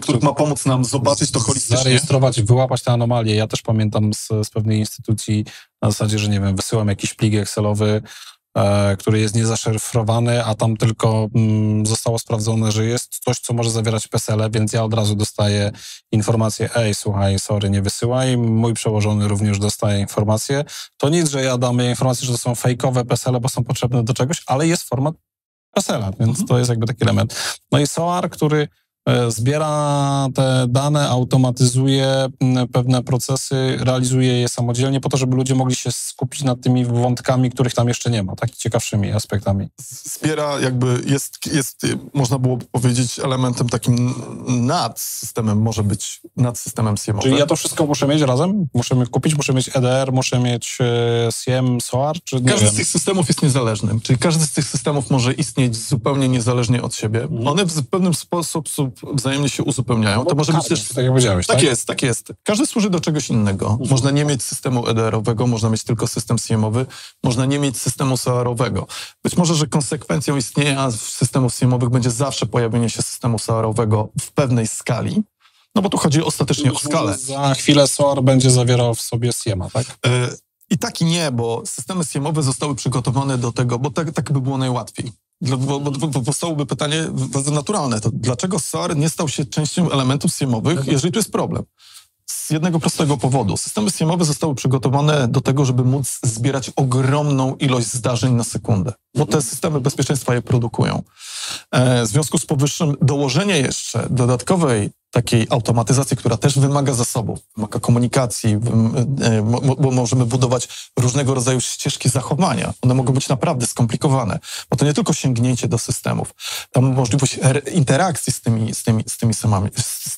który ma pomóc nam zobaczyć to holistycznie. Zarejestrować, wyłapać te anomalie. Ja też pamiętam z pewnej instytucji na zasadzie, że nie wiem, wysyłam jakiś plik Excelowy, który jest niezaszerfrowany, a tam tylko zostało sprawdzone, że jest coś, co może zawierać PESEL-e, więc ja od razu dostaję informację, słuchaj, sorry, nie wysyłaj. Mój przełożony również dostaje informację. To nic, że ja dam informację, że to są fejkowe PESEL-e, bo są potrzebne do czegoś, ale jest format PESEL-a, więc to jest jakby taki element. No i SOAR, który zbiera te dane, automatyzuje pewne procesy, realizuje je samodzielnie po to, żeby ludzie mogli się skupić nad tymi wątkami, których tam jeszcze nie ma, tak, ciekawszymi aspektami. Zbiera jakby, jest można było powiedzieć, elementem takim nad systemem, może być nad systemem SIEM-owym. Czyli ja to wszystko muszę mieć razem? Muszę je kupić, muszę mieć EDR, muszę mieć SIEM, SOAR? Czy nie każdy wiem? z tych systemów jest niezależny, czyli każdy z tych systemów może istnieć zupełnie niezależnie od siebie. One w pewnym sposób wzajemnie się uzupełniają. To może być też... Tak jak powiedziałeś, tak? Tak jest. Każdy służy do czegoś innego. Można nie mieć systemu EDR-owego, można mieć tylko system SIEM-owy, można nie mieć systemu SOAR-owego. Być może, że konsekwencją istnienia systemów SIEM-owych będzie zawsze pojawienie się systemu SOAR-owego w pewnej skali, no bo tu chodzi ostatecznie o skalę. Za chwilę SOAR będzie zawierał w sobie SIEM-a, tak? I tak i nie, bo systemy SIEM-owe zostały przygotowane do tego, bo tak by było najłatwiej. Bo powstałoby pytanie bardzo naturalne, to dlaczego SOAR nie stał się częścią elementów SIEM-owych, jeżeli tu jest problem? Z jednego prostego powodu. Systemy SIEM-owe zostały przygotowane do tego, żeby móc zbierać ogromną ilość zdarzeń na sekundę, bo te systemy bezpieczeństwa je produkują. W związku z powyższym dołożenie jeszcze dodatkowej takiej automatyzacji, która też wymaga zasobów, wymaga komunikacji, bo możemy budować różnego rodzaju ścieżki zachowania. One mogą być naprawdę skomplikowane, bo to nie tylko sięgnięcie do systemów, tam możliwość interakcji z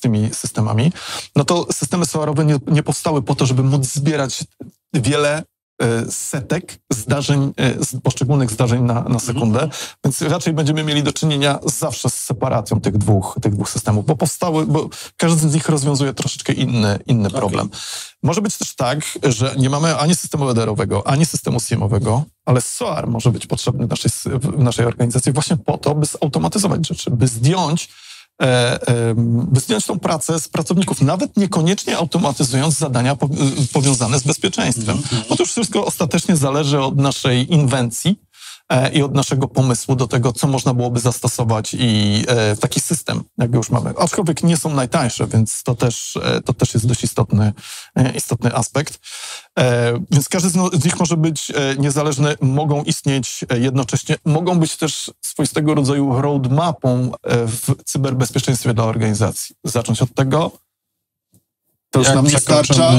tymi systemami. No to systemy SOAR-owe nie powstały po to, żeby móc zbierać wiele setek zdarzeń, poszczególnych zdarzeń na sekundę, więc raczej będziemy mieli do czynienia zawsze z separacją tych dwóch systemów, bo każdy z nich rozwiązuje troszeczkę inny problem. Może być też tak, że nie mamy ani systemu EDR-owego, ani systemu SIEM-owego, ale SOAR może być potrzebny w naszej organizacji właśnie po to, by zautomatyzować rzeczy, by zdjąć tą pracę z pracowników, nawet niekoniecznie automatyzując zadania powiązane z bezpieczeństwem. Bo to już wszystko ostatecznie zależy od naszej inwencji i od naszego pomysłu do tego, co można byłoby zastosować i taki system, jakby już mamy. Aczkolwiek nie są najtańsze, więc to też jest dość istotny aspekt. Więc każdy z nich może być niezależny, mogą istnieć jednocześnie, mogą być też swoistego rodzaju roadmapą w cyberbezpieczeństwie dla organizacji. Zacząć od tego, to już nam nie starcza.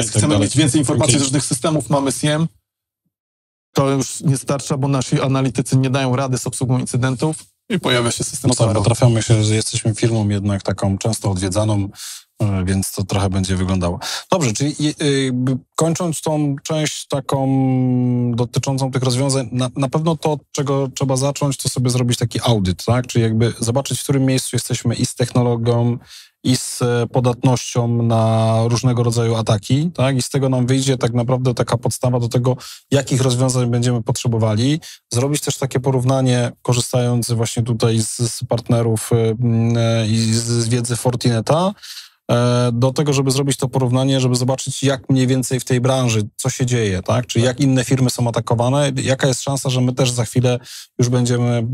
Chcemy mieć więcej informacji z różnych systemów, mamy SIEM, to już nie starcza, bo nasi analitycy nie dają rady z obsługą incydentów i pojawia się system SOAR-owy. Bo trafiamy się, że jesteśmy firmą jednak taką często odwiedzaną, więc to trochę będzie wyglądało. Dobrze, czyli kończąc tą część taką dotyczącą tych rozwiązań, na pewno to, od czego trzeba zacząć, to sobie zrobić taki audyt, tak? Czyli jakby zobaczyć, w którym miejscu jesteśmy i z technologią, i z podatnością na różnego rodzaju ataki, tak? I z tego nam wyjdzie tak naprawdę taka podstawa do tego, jakich rozwiązań będziemy potrzebowali. Zrobić też takie porównanie, korzystając właśnie tutaj z partnerów i z wiedzy Fortineta, do tego, żeby zrobić to porównanie, żeby zobaczyć, jak mniej więcej w tej branży, co się dzieje, tak? Czy jak inne firmy są atakowane, jaka jest szansa, że my też za chwilę już będziemy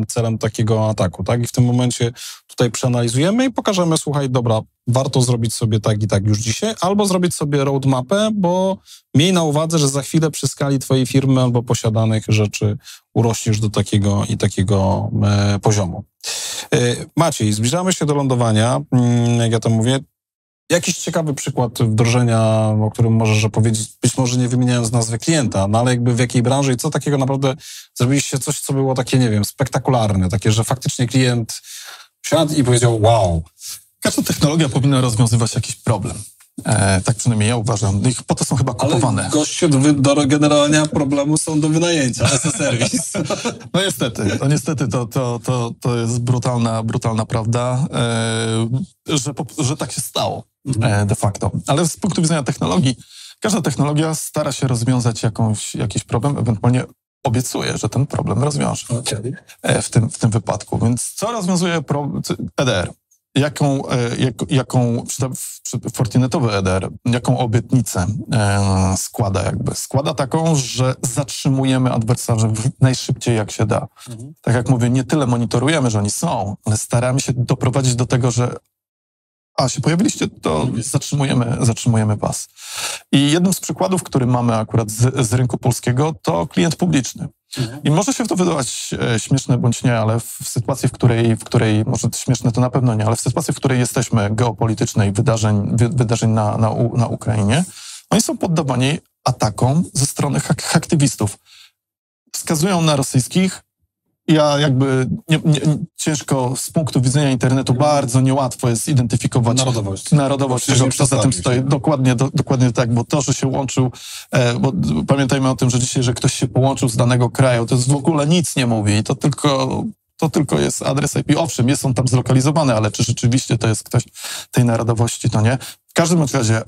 celem takiego ataku, tak? I w tym momencie tutaj przeanalizujemy i pokażemy, słuchaj, dobra, warto zrobić sobie tak i tak już dzisiaj, albo zrobić sobie roadmapę, bo miej na uwadze, że za chwilę przy skali twojej firmy albo posiadanych rzeczy urośniesz do takiego i takiego poziomu. Maciej, zbliżamy się do lądowania, jak ja to mówię. Jakiś ciekawy przykład wdrożenia, o którym możesz opowiedzieć, być może nie wymieniając nazwy klienta, no ale jakby w jakiej branży i co takiego naprawdę zrobiliście coś, co było takie, nie wiem, spektakularne, takie, że faktycznie klient siadł i powiedział wow. Każda technologia powinna rozwiązywać jakiś problem. Tak przynajmniej ja uważam. I po to są chyba kupowane. Ale goście do generowania problemu są do wynajęcia, as a serwis. No niestety, to jest brutalna prawda, że tak się stało de facto. Ale z punktu widzenia technologii, każda technologia stara się rozwiązać jakiś problem, ewentualnie obiecuje, że ten problem rozwiąże. Okay. W tym wypadku. Więc co rozwiązuje EDR? Fortinetowy EDR, jaką obietnicę składa jakby? Składa taką, że zatrzymujemy adwersarzy najszybciej jak się da. Tak jak mówię, nie tyle monitorujemy, że oni są, ale staramy się doprowadzić do tego, że się pojawiliście, to zatrzymujemy was. I jednym z przykładów, który mamy akurat z rynku polskiego, to klient publiczny. I może się to wydawać śmieszne bądź nie, ale w sytuacji, w której może śmieszne to na pewno nie, ale w sytuacji, w której jesteśmy geopolitycznej, wydarzeń na Ukrainie, oni są poddawani atakom ze strony haktywistów. Wskazują na rosyjskich. Ja jakby ciężko z punktu widzenia internetu bardzo niełatwo jest zidentyfikować narodowość czego za tym stoi. Dokładnie tak, bo to, że się łączył, bo pamiętajmy o tym, że dzisiaj, że ktoś się połączył z danego kraju, to jest w ogóle nic nie mówi. To tylko jest adres IP. Owszem, jest on tam zlokalizowany, ale czy rzeczywiście to jest ktoś tej narodowości, to nie. W każdym razie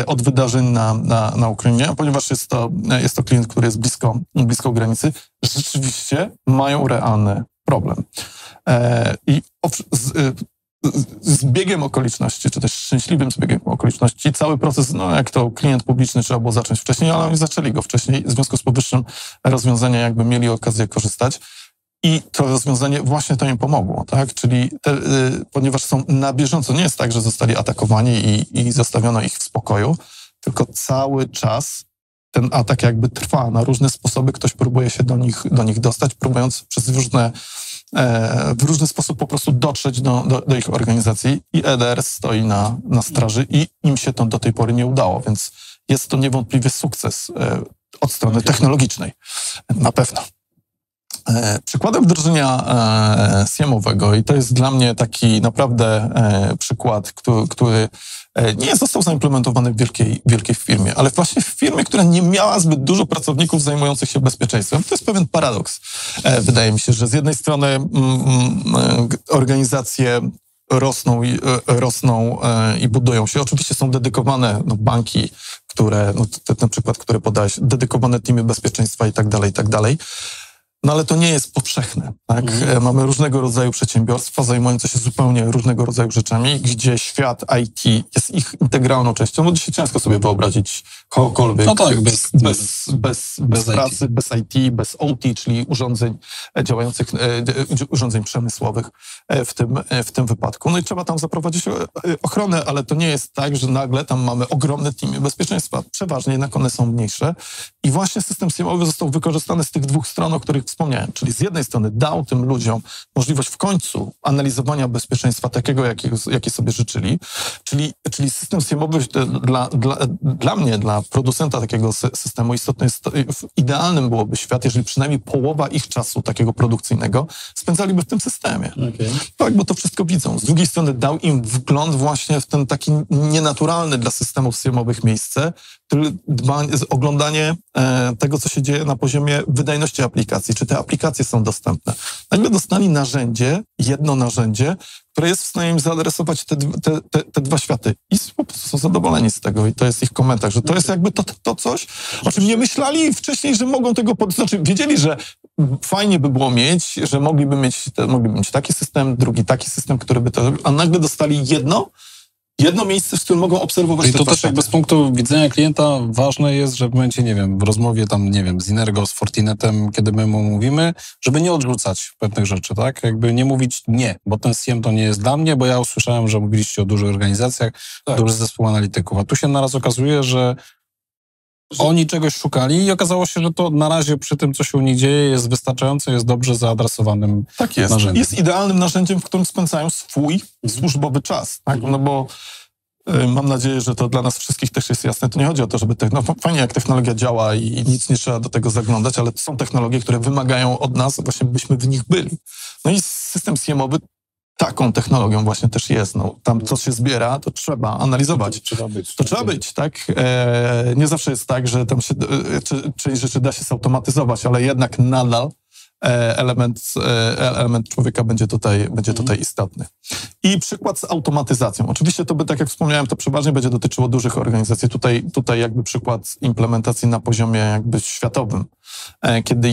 od wydarzeń na Ukrainie, ponieważ jest to klient, który jest blisko granicy, rzeczywiście mają realny problem. I z biegiem okoliczności, czy też szczęśliwym zbiegiem okoliczności, cały proces, jak to klient publiczny trzeba było zacząć wcześniej, ale oni zaczęli go wcześniej, w związku z powyższym rozwiązania jakby mieli okazję korzystać. I to rozwiązanie właśnie to im pomogło, tak? Czyli ponieważ są na bieżąco, nie jest tak, że zostali atakowani i zostawiono ich w spokoju, tylko cały czas ten atak jakby trwa. Na różne sposoby ktoś próbuje się do nich dostać, próbując w różny sposób po prostu dotrzeć do ich organizacji i EDR stoi na straży i im się to do tej pory nie udało, więc jest to niewątpliwie sukces od strony technologicznej. Na pewno. Przykładem wdrożenia SIEM-owego, i to jest dla mnie taki naprawdę przykład, który nie został zaimplementowany w wielkiej firmie, ale właśnie w firmie, która nie miała zbyt dużo pracowników zajmujących się bezpieczeństwem. To jest pewien paradoks. Wydaje mi się, że z jednej strony organizacje rosną i budują się. Oczywiście są dedykowane banki, które, ten przykład, który podałeś, dedykowane teamy bezpieczeństwa i tak dalej. No ale to nie jest powszechne, tak? Mamy różnego rodzaju przedsiębiorstwa zajmujące się zupełnie różnego rodzaju rzeczami, gdzie świat IT jest ich integralną częścią. No dzisiaj ciężko sobie wyobrazić kogokolwiek bez pracy, bez IT, bez OT, czyli urządzeń działających, urządzeń przemysłowych w tym wypadku. No i trzeba tam zaprowadzić ochronę, ale to nie jest tak, że nagle tam mamy ogromne teamy bezpieczeństwa. Przeważnie jednak one są mniejsze i właśnie system SIEM-owy został wykorzystany z tych dwóch stron, o których wspomniałem. Czyli z jednej strony dał tym ludziom możliwość w końcu analizowania bezpieczeństwa takiego, jakie sobie życzyli. Czyli system SIEM-owy dla mnie, dla producenta takiego systemu istotny jest, idealnym byłoby świat, jeżeli przynajmniej połowa ich czasu takiego produkcyjnego spędzaliby w tym systemie. Okay. Tak, bo to wszystko widzą. Z drugiej strony dał im wgląd właśnie w ten taki nienaturalny dla systemów SIEM-owych miejsce, oglądanie tego, co się dzieje na poziomie wydajności aplikacji, czy te aplikacje są dostępne. Nagle dostali jedno narzędzie, które jest w stanie im zaadresować te dwa światy i po prostu są zadowoleni z tego i to jest ich komentarz, że to jest jakby to coś, o czym nie myśleli wcześniej, że mogą tego, znaczy wiedzieli, że fajnie by było mieć, że mogliby mieć taki system, drugi taki system, który by to robił, a nagle dostali jedno jedno miejsce, w którym mogą obserwować I te to dwa też jakby z światy. punktu widzenia klienta ważne jest, że w momencie, nie wiem, w rozmowie tam, nie wiem, z Inergo, z Fortinetem, kiedy my mu mówimy, żeby nie odrzucać pewnych rzeczy, tak? Jakby nie mówić nie, bo ten SIEM to nie jest dla mnie, bo ja usłyszałem, że mówiliście o dużych organizacjach, Tak. duży zespół analityków, a tu się naraz okazuje, że oni czegoś szukali i okazało się, że to na razie przy tym, co się u nich dzieje, jest wystarczające, jest dobrze zaadresowanym Tak jest. narzędziem. Jest idealnym narzędziem, w którym spędzają swój służbowy czas. Tak? No bo mam nadzieję, że to dla nas wszystkich też jest jasne. To nie chodzi o to, żeby... fajnie, jak technologia działa i nic nie trzeba do tego zaglądać, ale to są technologie, które wymagają od nas, właśnie byśmy w nich byli. No i system SIEM-owy taką technologią właśnie też jest. No, tam co się zbiera, to trzeba analizować. To trzeba być, tak? Nie zawsze jest tak, że tam się część rzeczy da się zautomatyzować, ale jednak nadal element człowieka będzie tutaj istotny. I przykład z automatyzacją. Oczywiście to by, tak jak wspomniałem, to przeważnie będzie dotyczyło dużych organizacji. Tutaj jakby przykład implementacji na poziomie jakby światowym. Kiedy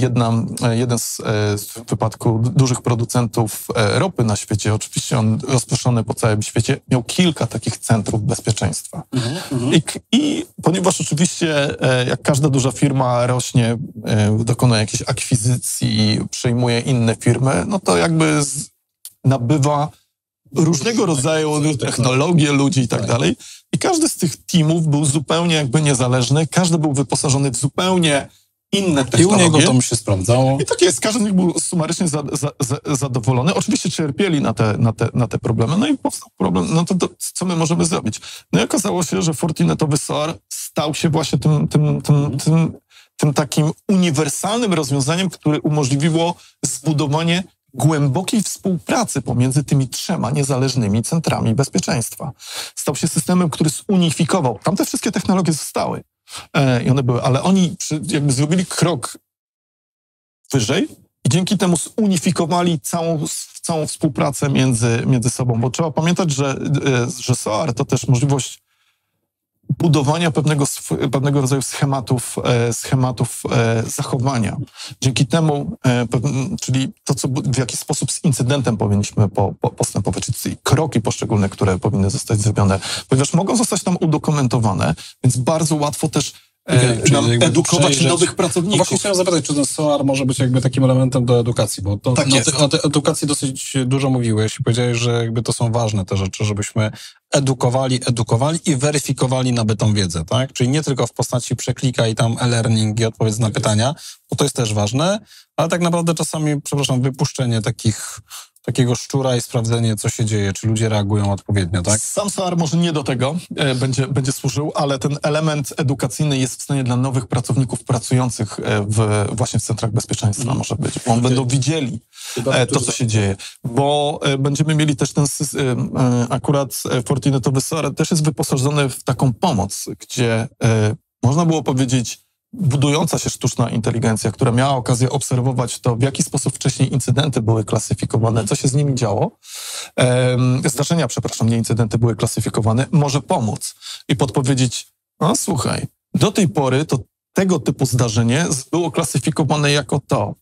jeden z w wypadku dużych producentów ropy na świecie, oczywiście on rozproszony po całym świecie, miał kilka takich centrów bezpieczeństwa. I ponieważ oczywiście jak każda duża firma rośnie, dokonuje jakiejś akwizycji, przejmuje inne firmy, no to jakby nabywa różnego rodzaju technologie, ludzi i tak dalej. I każdy z tych teamów był zupełnie jakby niezależny, każdy był wyposażony w zupełnie inne technologie. I u niego to mu się sprawdzało. I tak jest, każdy z nich był sumarycznie zadowolony. Oczywiście cierpieli na te problemy, no i powstał problem, no to co my możemy zrobić? No i okazało się, że Fortinetowy SOAR stał się właśnie tym takim uniwersalnym rozwiązaniem, które umożliwiło zbudowanie głębokiej współpracy pomiędzy tymi trzema niezależnymi centrami bezpieczeństwa. Stał się systemem, który zunifikował. Tamte wszystkie technologie zostały. I one były, ale oni jakby zrobili krok wyżej i dzięki temu zunifikowali całą współpracę między sobą, bo trzeba pamiętać, że SOAR to też możliwość budowania pewnego rodzaju schematów zachowania. Dzięki temu, czyli to, w jaki sposób z incydentem powinniśmy postępować, czyli kroki poszczególne, które powinny zostać zrobione, ponieważ mogą zostać tam udokumentowane, więc bardzo łatwo też edukować nowych pracowników. Właśnie chciałem zapytać, czy ten SOAR może być jakby takim elementem do edukacji, bo to, o tej edukacji dosyć dużo mówiłeś. Powiedziałeś, że jakby to są ważne te rzeczy, żebyśmy edukowali i weryfikowali nabytą wiedzę, tak? Czyli nie tylko w postaci przeklika i tam e-learning i odpowiedz na pytania, bo to jest też ważne, ale tak naprawdę czasami, wypuszczenie takiego szczura i sprawdzenie, co się dzieje, czy ludzie reagują odpowiednio, tak? Sam SOAR może nie do tego będzie służył, ale ten element edukacyjny jest w stanie dla nowych pracowników pracujących właśnie w centrach bezpieczeństwa może być, bo będą widzieli to, co się dzieje, bo będziemy mieli też ten akurat Fortinetowy SOAR też jest wyposażony w taką pomoc, gdzie można było powiedzieć, budująca się sztuczna inteligencja, która miała okazję obserwować to, w jaki sposób wcześniej incydenty były klasyfikowane, co się z nimi działo, zdarzenia, nie incydenty były klasyfikowane, może pomóc i podpowiedzieć, no słuchaj, do tej pory to tego typu zdarzenie było klasyfikowane jako to.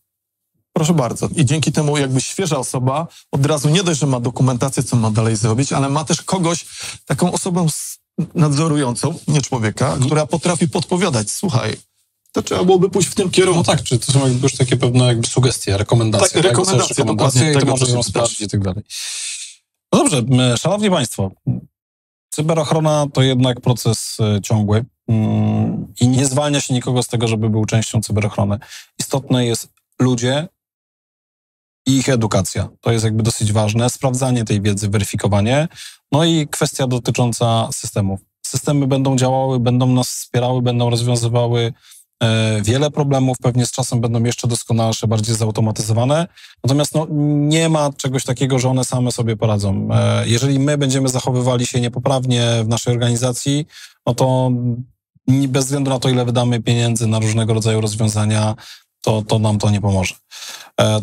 Proszę bardzo. I dzięki temu jakby świeża osoba od razu nie dość, że ma dokumentację, co ma dalej zrobić, ale ma też kogoś, taką osobę nadzorującą, nie człowieka, która potrafi podpowiadać, słuchaj, to trzeba byłoby pójść w tym kierunku. No tak, czy to są jakby już takie pewne jakby sugestie, rekomendacje. Tak, rekomendacje, i to może ją sprawdzić i tak dalej. No dobrze, szanowni państwo, cyberochrona to jednak proces ciągły i nie zwalnia się nikogo z tego, żeby był częścią cyberochrony. Istotne jest ludzie i ich edukacja. To jest jakby dosyć ważne. Sprawdzanie tej wiedzy, weryfikowanie. No i kwestia dotycząca systemów. Systemy będą działały, będą nas wspierały, będą rozwiązywały wiele problemów, pewnie z czasem będą jeszcze doskonalsze, bardziej zautomatyzowane. Natomiast nie ma czegoś takiego, że one same sobie poradzą. Jeżeli my będziemy zachowywali się niepoprawnie w naszej organizacji, no to bez względu na to, ile wydamy pieniędzy na różnego rodzaju rozwiązania, to nam to nie pomoże.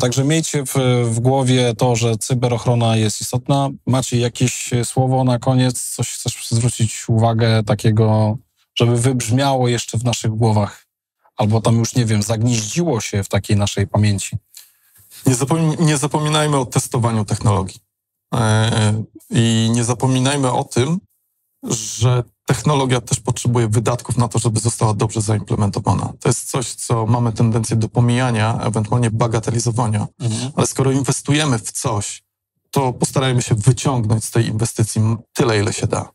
Także miejcie w głowie to, że cyberochrona jest istotna. Macie jakieś słowo na koniec? Coś chcesz zwrócić uwagę takiego, żeby wybrzmiało jeszcze w naszych głowach? Albo tam już, nie wiem, zagnieździło się w takiej naszej pamięci. Nie zapominajmy o testowaniu technologii. I nie zapominajmy o tym, że technologia też potrzebuje wydatków na to, żeby została dobrze zaimplementowana. To jest coś, co mamy tendencję do pomijania, ewentualnie bagatelizowania, ale skoro inwestujemy w coś, to postarajmy się wyciągnąć z tej inwestycji tyle, ile się da.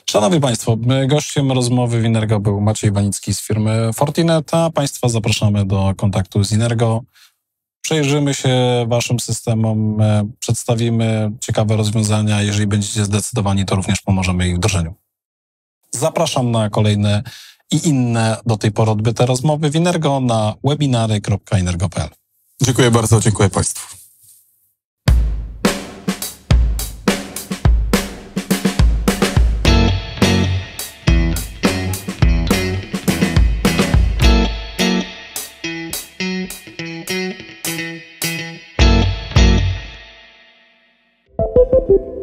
Szanowni Państwo, gościem rozmowy w Inergo był Maciej Wanicki z firmy Fortinet, a Państwa zapraszamy do kontaktu z Inergo. Przejrzymy się Waszym systemom, przedstawimy ciekawe rozwiązania. Jeżeli będziecie zdecydowani, to również pomożemy ich w wdrożeniu. Zapraszam na kolejne i inne do tej pory odbyte rozmowy w Inergo na webinary.inergo.pl. Dziękuję bardzo, dziękuję Państwu. Thank you.